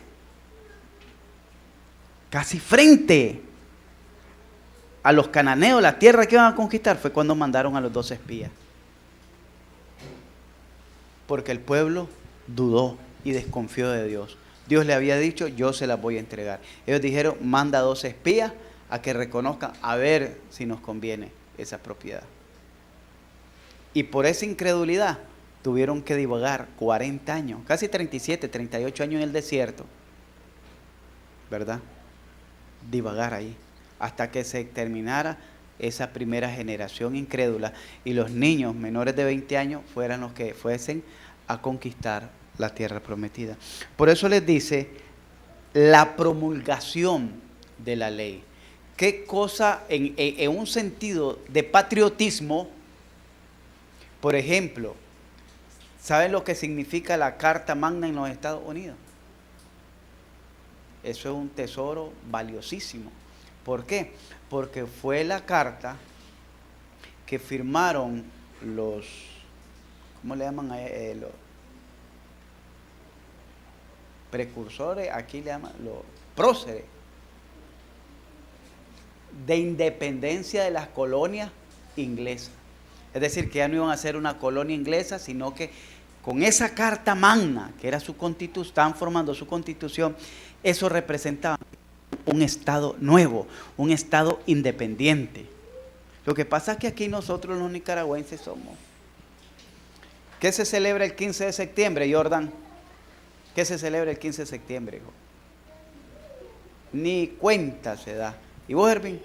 casi frente a los cananeos, la tierra que iban a conquistar, fue cuando mandaron a los 12 espías. Porque el pueblo dudó y desconfió de Dios. Dios le había dicho, yo se las voy a entregar. Ellos dijeron, manda 12 espías a que reconozcan, a ver si nos conviene esa propiedad. Y por esa incredulidad tuvieron que divagar 40 años, casi 37, 38 años en el desierto, ¿verdad? Divagar ahí, hasta que se terminara esa primera generación incrédula y los niños menores de 20 años fueran los que fuesen a conquistar la tierra prometida. Por eso les dice la promulgación de la ley. ¿Qué cosa en un sentido de patriotismo? Por ejemplo, ¿saben lo que significa la Carta Magna en los Estados Unidos? Eso es un tesoro valiosísimo. ¿Por qué? Porque fue la carta que firmaron los, ¿cómo le llaman a los precursores? Aquí le llaman los próceres de independencia de las colonias inglesas. Es decir, que ya no iban a ser una colonia inglesa, sino que con esa Carta Magna, que era su constitución, estaban formando su constitución, eso representaba un estado nuevo, un estado independiente. Lo que pasa es que aquí nosotros los nicaragüenses somos. ¿Qué se celebra el 15 de septiembre, Jordan? ¿Qué se celebra el 15 de septiembre, hijo? Ni cuenta se da. ¿Y vos, Ervin?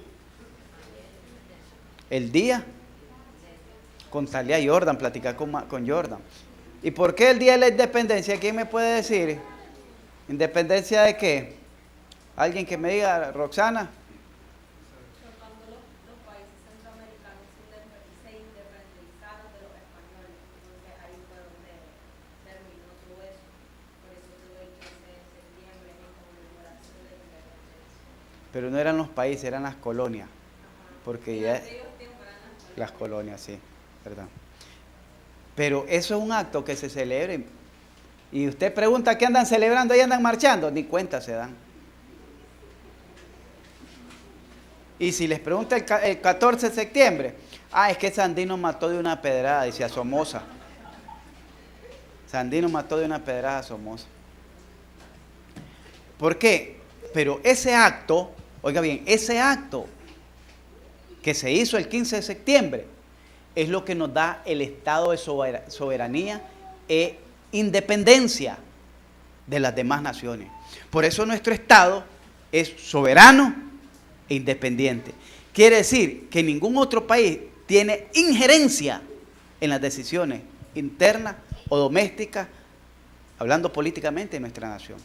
El día. Contarle a Jordan, platicar con Jordan. ¿Y por qué el día de la independencia? ¿Quién me puede decir? ¿Independencia de qué? ¿Alguien que me diga, Roxana? Cuando los países centroamericanos se independizaron de los españoles, entonces ahí fue donde terminó todo eso. Por eso todo el 15 de septiembre es en conmemoración de la independencia. Pero no eran los países, eran las colonias. Porque En ya aquellos tiempos eran las colonias, sí, ¿verdad? Pero eso es un acto que se celebra. Y usted pregunta, ¿qué andan celebrando? ¿Ahí andan marchando? Ni cuenta se dan. Y si les pregunta el 14 de septiembre, es que Sandino mató de una pedrada, dice a Somoza. Sandino mató de una pedrada a Somoza. ¿Por qué? Pero ese acto, oiga bien, ese acto que se hizo el 15 de septiembre es lo que nos da el estado de soberanía e independencia de las demás naciones. Por eso nuestro estado es soberano e independiente. Quiere decir que ningún otro país tiene injerencia en las decisiones internas o domésticas, hablando políticamente, de nuestra nación.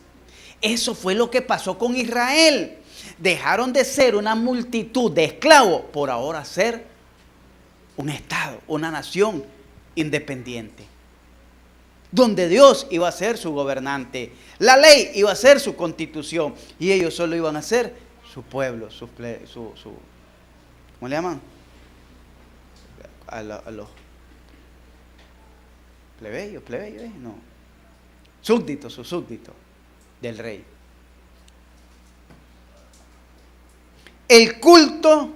Eso fue lo que pasó con Israel. Dejaron de ser una multitud de esclavos por ahora ser un estado, una nación independiente, donde Dios iba a ser su gobernante, la ley iba a ser su constitución y ellos solo iban a ser su pueblo, ¿cómo le llaman? A los plebeyos, no, súbditos, sus súbditos del rey. El culto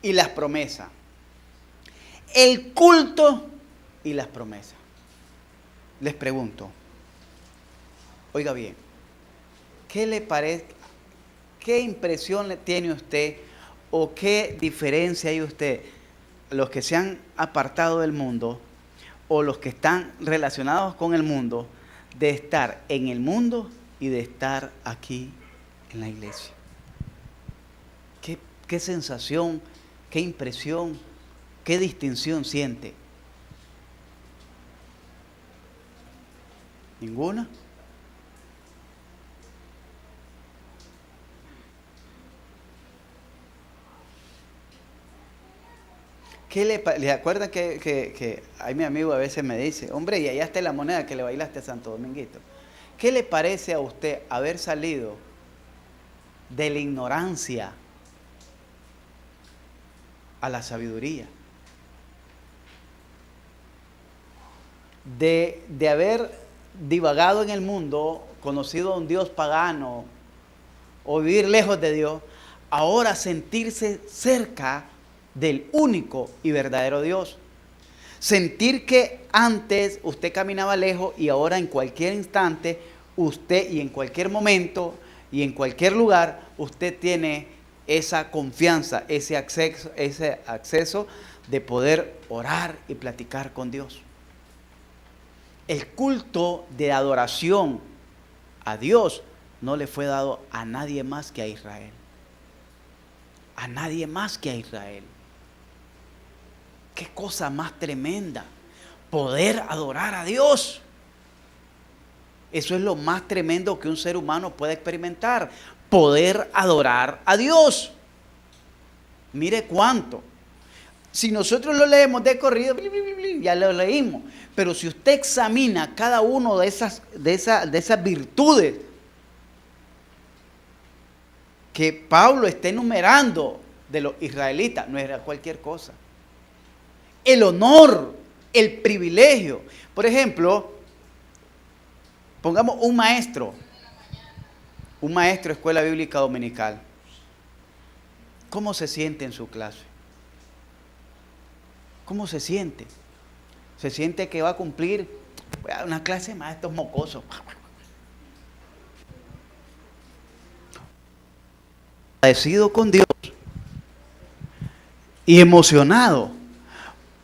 y las promesas. El culto y las promesas. Les pregunto, oiga bien, ¿qué le parece? ¿Qué impresión le tiene usted o qué diferencia hay usted, los que se han apartado del mundo o los que están relacionados con el mundo, de estar en el mundo y de estar aquí en la iglesia? ¿Qué sensación, qué impresión, qué distinción siente? ¿Ninguna? ¿Le acuerda que hay mi amigo a veces me dice, hombre, y allá está la moneda que le bailaste a Santo Dominguito? ¿Qué le parece a usted haber salido de la ignorancia a la sabiduría? De haber divagado en el mundo, conocido a un Dios pagano o vivir lejos de Dios, ahora sentirse cerca del único y verdadero Dios. Sentir que antes usted caminaba lejos y ahora en cualquier instante usted y en cualquier momento y en cualquier lugar usted tiene esa confianza, ese acceso de poder orar y platicar con Dios. El culto de adoración a Dios no le fue dado a nadie más que a Israel. A nadie más que a Israel. Qué cosa más tremenda, poder adorar a Dios. Eso es lo más tremendo que un ser humano puede experimentar, poder adorar a Dios. Mire cuánto. Si nosotros lo leemos de corrido, ya lo leímos, pero si usted examina cada uno de esas virtudes que Pablo está enumerando de los israelitas, no era cualquier cosa. El honor, el privilegio. Por ejemplo, pongamos un maestro de escuela bíblica dominical. ¿Cómo se siente en su clase? ¿Cómo se siente? Se siente que va a cumplir una clase más de estos mocosos. Agradecido con Dios y emocionado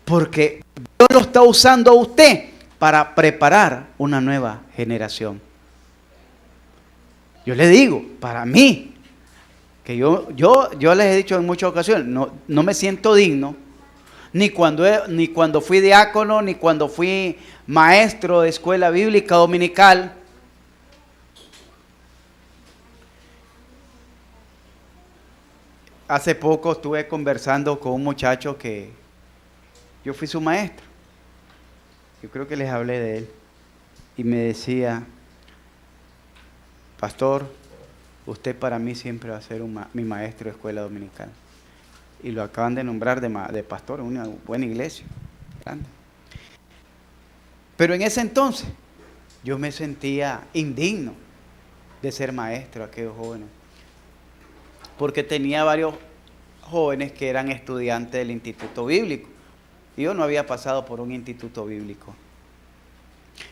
porque Dios lo está usando a usted para preparar una nueva generación. Yo le digo, para mí, que yo les he dicho en muchas ocasiones, no me siento digno, ni cuando fui diácono, ni cuando fui maestro de escuela bíblica dominical. Hace poco estuve conversando con un muchacho que yo fui su maestro. Yo creo que les hablé de él. Y me decía, pastor, usted para mí siempre va a ser mi maestro de escuela dominical. Y lo acaban de nombrar de pastor en una buena iglesia, grande. Pero en ese entonces yo me sentía indigno de ser maestro a aquellos jóvenes, porque tenía varios jóvenes que eran estudiantes del instituto bíblico y yo no había pasado por un instituto bíblico.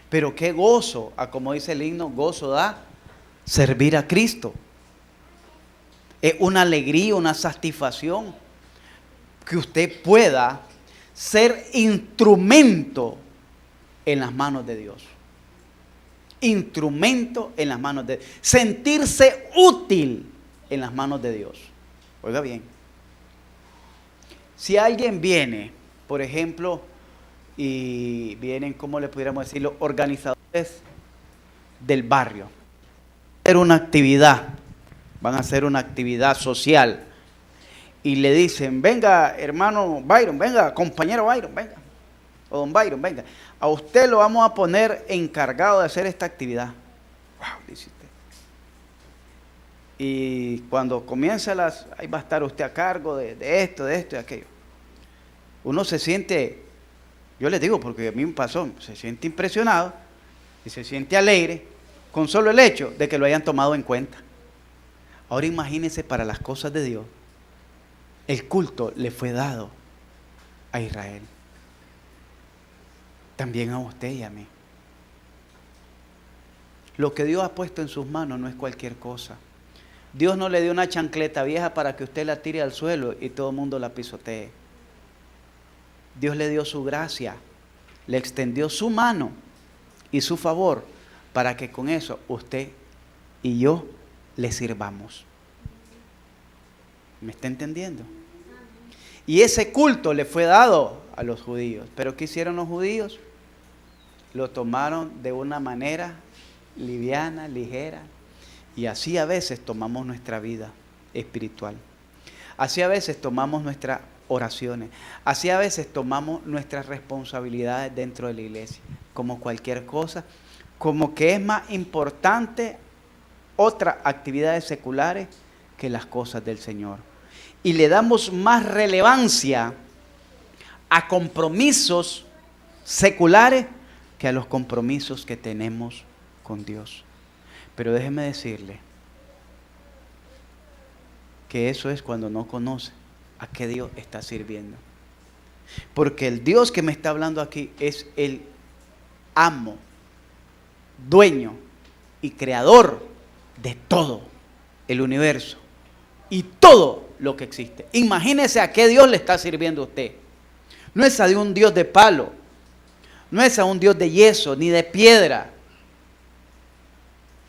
Pero qué gozo, como dice el himno, gozo da servir a Cristo. Es una alegría, una satisfacción que usted pueda ser instrumento en las manos de Dios. Instrumento en las manos de Dios. Sentirse útil en las manos de Dios. Oiga bien. Si alguien viene, por ejemplo, y vienen, ¿cómo le pudiéramos decir? Los organizadores del barrio. hacer una actividad, van a hacer una actividad social y le dicen, venga hermano Byron, venga compañero Byron, venga, o don Byron, venga, a usted lo vamos a poner encargado de hacer esta actividad. Wow, dice usted. Y cuando comienza ahí va a estar usted a cargo de esto y aquello. Uno se siente, yo les digo porque a mí me pasó, se siente impresionado y se siente alegre con solo el hecho de que lo hayan tomado en cuenta. Ahora imagínense para las cosas de Dios, el culto le fue dado a Israel, también a usted y a mí. Lo que Dios ha puesto en sus manos no es cualquier cosa. Dios no le dio una chancleta vieja para que usted la tire al suelo y todo el mundo la pisotee. Dios le dio su gracia, le extendió su mano y su favor para que con eso usted y yo le sirvamos. ¿Me está entendiendo? Y ese culto le fue dado a los judíos. ¿Pero qué hicieron los judíos? Lo tomaron de una manera liviana, ligera. Y así a veces tomamos nuestra vida espiritual. Así a veces tomamos nuestras oraciones. Así a veces tomamos nuestras responsabilidades dentro de la iglesia. Como cualquier cosa. Como que es más importante otras actividades seculares que las cosas del Señor. Y le damos más relevancia a compromisos seculares que a los compromisos que tenemos con Dios. Pero déjeme decirle que eso es cuando no conoce a qué Dios está sirviendo. Porque el Dios que me está hablando aquí es el amo, dueño y creador de todo el universo y todo lo que existe. Imagínese a qué Dios le está sirviendo a usted. No es a un Dios de palo, no es a un Dios de yeso ni de piedra.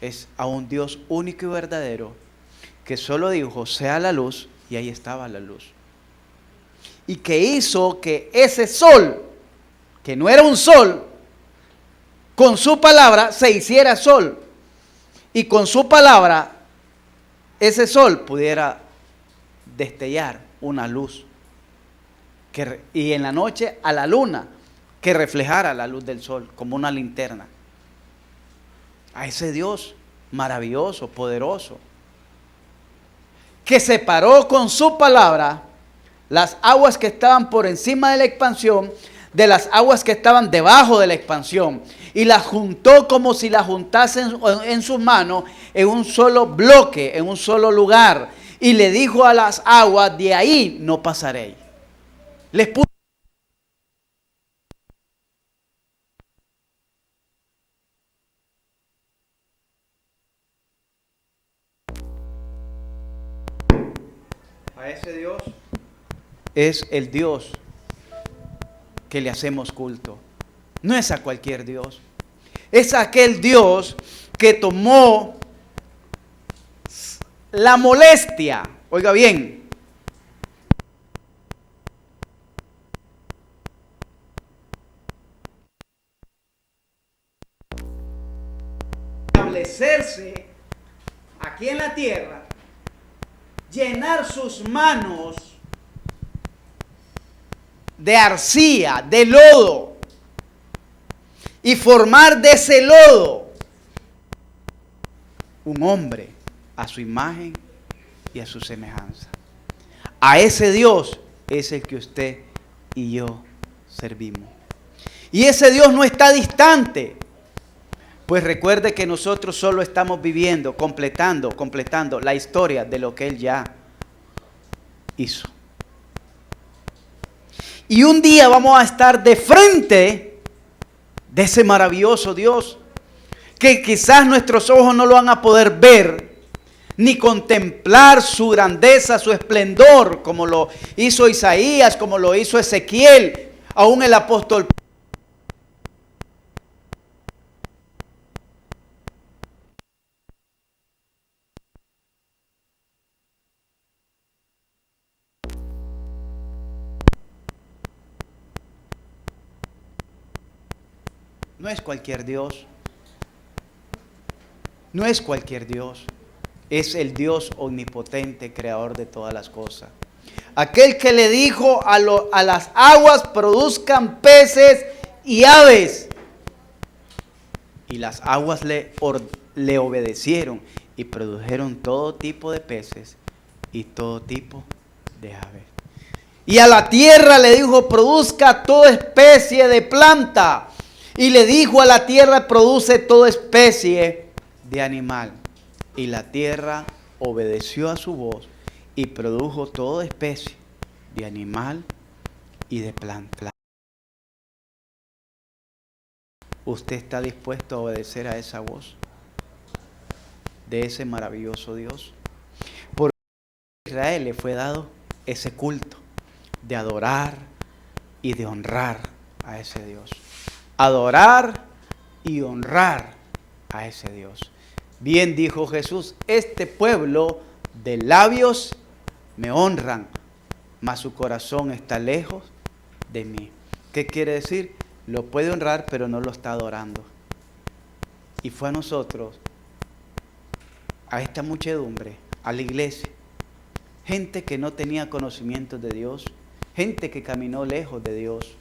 Es a un Dios único y verdadero que solo dijo, sea la luz, y ahí estaba la luz. Y que hizo que ese sol, que no era un sol, con su palabra se hiciera sol. Y con su palabra, ese sol pudiera destellar una luz. Y en la noche a la luna, que reflejara la luz del sol, como una linterna. A ese Dios maravilloso, poderoso, que separó con su palabra las aguas que estaban por encima de la expansión de las aguas que estaban debajo de la expansión, y las juntó como si las juntasen en sus manos en un solo bloque, en un solo lugar, y le dijo a las aguas, de ahí no pasaréis. Les puso a ese Dios. Es el Dios que le hacemos culto. No es a cualquier Dios. Es aquel Dios que tomó la molestia, oiga bien, establecerse aquí en la tierra, llenar sus manos de arcilla, de lodo, y formar de ese lodo un hombre a su imagen y a su semejanza. A ese Dios es el que usted y yo servimos. Y ese Dios no está distante. Pues recuerde que nosotros solo estamos viviendo, completando la historia de lo que Él ya hizo. Y un día vamos a estar de frente de ese maravilloso Dios, que quizás nuestros ojos no lo van a poder ver, ni contemplar su grandeza, su esplendor, como lo hizo Isaías, como lo hizo Ezequiel, aún el apóstol. No es cualquier Dios. No es cualquier Dios. Es el Dios omnipotente, creador de todas las cosas. Aquel que le dijo a las aguas produzcan peces y aves. Y las aguas le obedecieron y produjeron todo tipo de peces y todo tipo de aves. Y a la tierra le dijo, produzca toda especie de planta. Y le dijo a la tierra, produce toda especie de animal. Y la tierra obedeció a su voz y produjo toda especie de animal y de planta. ¿Usted está dispuesto a obedecer a esa voz de ese maravilloso Dios? Porque a Israel le fue dado ese culto de adorar y de honrar a ese Dios. Adorar y honrar a ese Dios. Bien dijo Jesús, este pueblo de labios me honran, mas su corazón está lejos de mí. ¿Qué quiere decir? Lo puede honrar, pero no lo está adorando. Y fue a nosotros, a esta muchedumbre, a la iglesia, gente que no tenía conocimiento de Dios, gente que caminó lejos de Dios,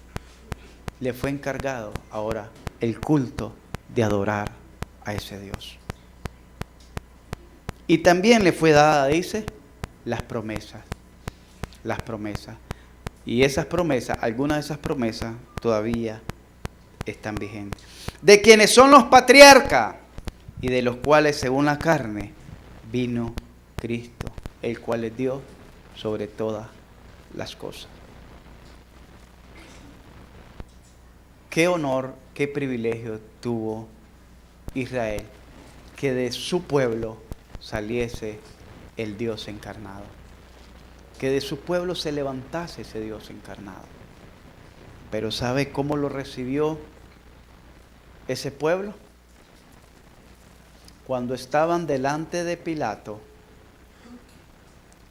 le fue encargado ahora el culto de adorar a ese Dios. Y también le fue dada, dice, las promesas. Las promesas. Y esas promesas, algunas de esas promesas todavía están vigentes. De quienes son los patriarcas y de los cuales según la carne vino Cristo, el cual es Dios sobre todas las cosas. Qué honor, qué privilegio tuvo Israel que de su pueblo saliese el Dios encarnado. Que de su pueblo se levantase ese Dios encarnado. Pero ¿sabe cómo lo recibió ese pueblo? Cuando estaban delante de Pilato,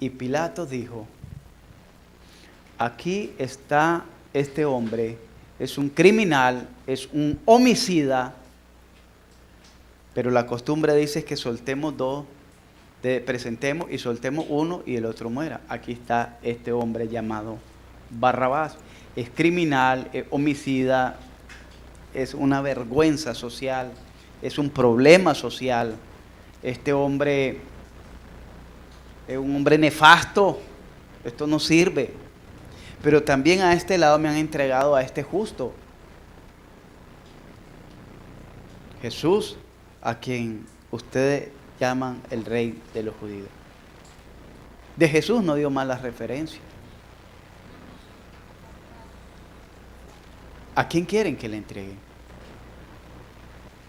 y Pilato dijo, aquí está este hombre, es un criminal, es un homicida, pero la costumbre dice que soltemos dos, presentemos y soltemos uno y el otro muera. Aquí está este hombre llamado Barrabás. Es criminal, es homicida, es una vergüenza social, es un problema social. Este hombre es un hombre nefasto, esto no sirve. Pero también a este lado me han entregado a este justo, Jesús, a quien ustedes llaman el rey de los judíos. De Jesús no dio malas referencias. ¿A quién quieren que le entreguen?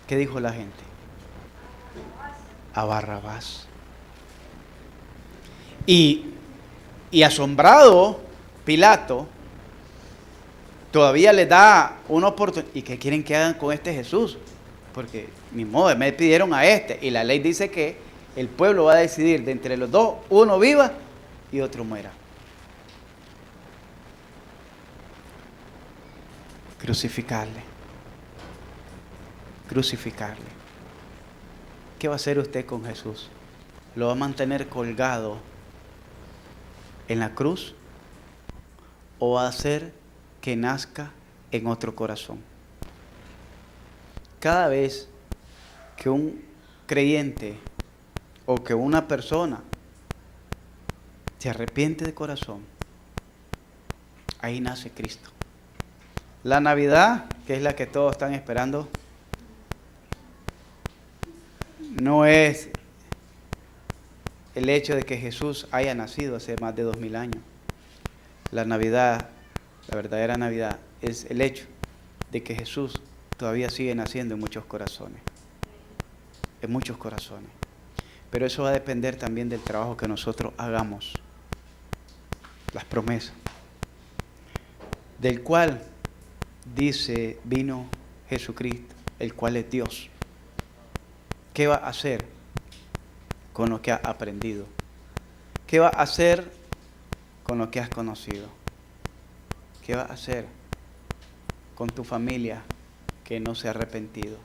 ¿Qué dijo la gente? A Barrabás. Y asombrado, Pilato todavía le da una oportunidad. ¿Y qué quieren que hagan con este Jesús? Porque ni modo, me pidieron a este. Y la ley dice que el pueblo va a decidir de entre los dos, uno viva y otro muera. Crucificarle. Crucificarle. ¿Qué va a hacer usted con Jesús? ¿Lo va a mantener colgado en la cruz? ¿O va a hacer que nazca en otro corazón? Cada vez que un creyente o que una persona se arrepiente de corazón, ahí nace Cristo. La Navidad, que es la que todos están esperando, no es el hecho de que Jesús haya nacido hace más de 2000 años. La Navidad, la verdadera Navidad, es el hecho de que Jesús todavía sigue naciendo en muchos corazones. En muchos corazones. Pero eso va a depender también del trabajo que nosotros hagamos. Las promesas. Del cual dice, vino Jesucristo, el cual es Dios. ¿Qué va a hacer con lo que ha aprendido? ¿Qué va a hacer con lo que has conocido? ¿Qué va a hacer con tu familia que no se ha arrepentido?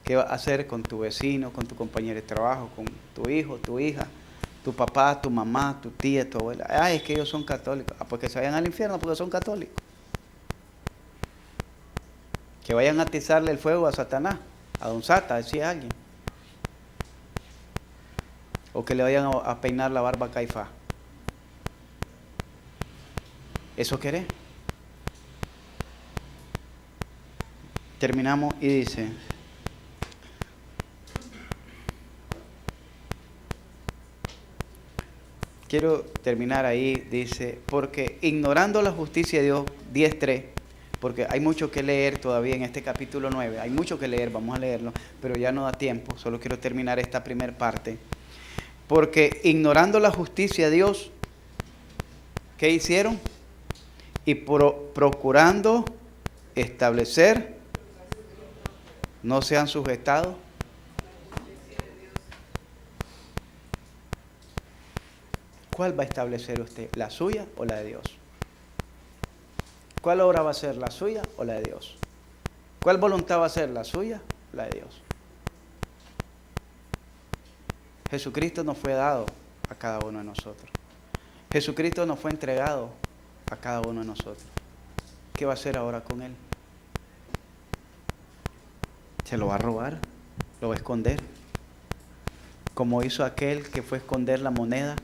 ¿Qué vas a hacer con tu vecino, con tu compañero de trabajo, con tu hijo, tu hija, tu papá, tu mamá, tu tía, tu abuela? Ay, es que ellos son católicos. Ah, pues que se vayan al infierno porque son católicos. Que vayan a atizarle el fuego a Satanás, a don Sata, decía alguien. O que le vayan a peinar la barba a Caifás. ¿Eso querés? Terminamos y dice: quiero terminar ahí, dice, porque ignorando la justicia de Dios, 10:3, porque hay mucho que leer todavía en este capítulo 9, hay mucho que leer, vamos a leerlo, pero ya no da tiempo, solo quiero terminar esta primera parte. Porque ignorando la justicia de Dios, ¿qué hicieron? Y procurando establecer, no se han sujetado. ¿Cuál va a establecer usted? ¿La suya o la de Dios? ¿Cuál obra va a ser, la suya o la de Dios? ¿Cuál voluntad va a ser, la suya o la de Dios? Jesucristo nos fue dado a cada uno de nosotros. Jesucristo nos fue entregado a cada uno de nosotros. ¿Qué va a hacer ahora con él? ¿Se lo va a robar? ¿Lo va a esconder? Como hizo aquel que fue a esconder la moneda.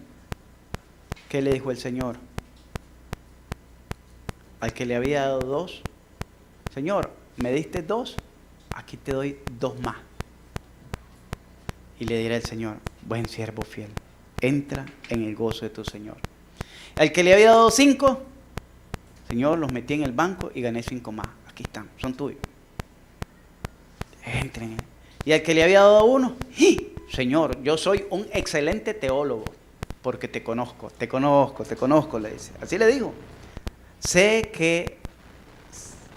¿Qué le dijo el Señor? Al que le había dado 2, Señor, ¿me diste 2? Aquí te doy 2 más. Y le dirá el Señor: buen siervo fiel, entra en el gozo de tu Señor. Al que le había dado 5, Señor, los metí en el banco y gané 5 más. Aquí están, son tuyos. Entren. Y al que le había dado 1, Señor, yo soy un excelente teólogo, porque te conozco, le dice. Así le digo. Sé que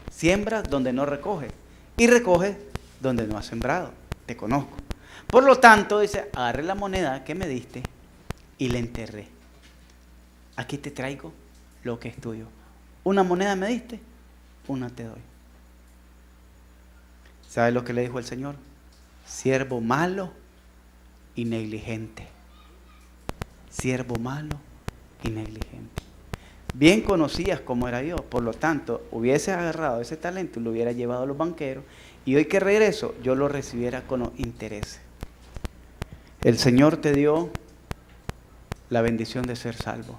siembras donde no recoges y recoges donde no has sembrado. Te conozco. Por lo tanto, dice, agarré la moneda que me diste y la enterré. Aquí te traigo lo que es tuyo. Una moneda me diste, una te doy. ¿Sabes lo que le dijo el Señor? Siervo malo y negligente. Siervo malo y negligente. Bien conocías cómo era yo, por lo tanto, hubieses agarrado ese talento y lo hubiera llevado a los banqueros, y hoy que regreso, yo lo recibiera con los intereses. El Señor te dio la bendición de ser salvo.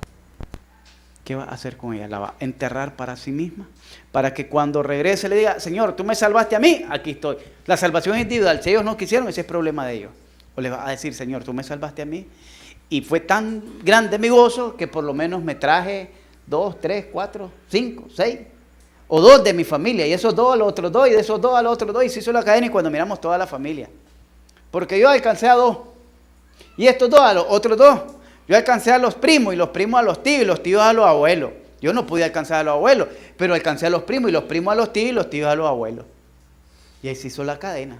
¿Qué va a hacer con ella? ¿La va a enterrar para sí misma? Para que cuando regrese le diga: Señor, tú me salvaste a mí, aquí estoy. La salvación es individual, si ellos no quisieron, ese es problema de ellos. O le va a decir: Señor, tú me salvaste a mí, y fue tan grande mi gozo que por lo menos me traje 2, 3, 4, 5, 6, o 2 de mi familia, y esos 2 a los otros 2, y de esos 2 a los otros 2, y se hizo la cadena, y cuando miramos toda la familia. Porque yo alcancé a 2, y estos 2 a los otros 2. Yo alcancé a los primos, y los primos a los tíos, y los tíos a los abuelos. Yo no pude alcanzar a los abuelos, pero alcancé a los primos, y los primos a los tíos, y los tíos a los abuelos. Y ahí se hizo la cadena,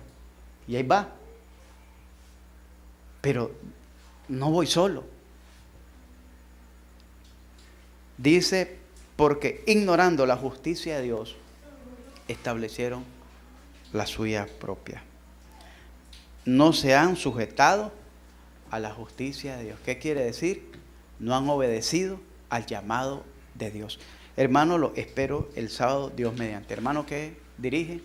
y ahí va. Pero no voy solo. Dice, porque ignorando la justicia de Dios, establecieron la suya propia. No se han sujetado a la justicia de Dios. ¿Qué quiere decir? No han obedecido al llamado de Dios. Hermano, lo espero el sábado, Dios mediante. Hermano, ¿qué dirige?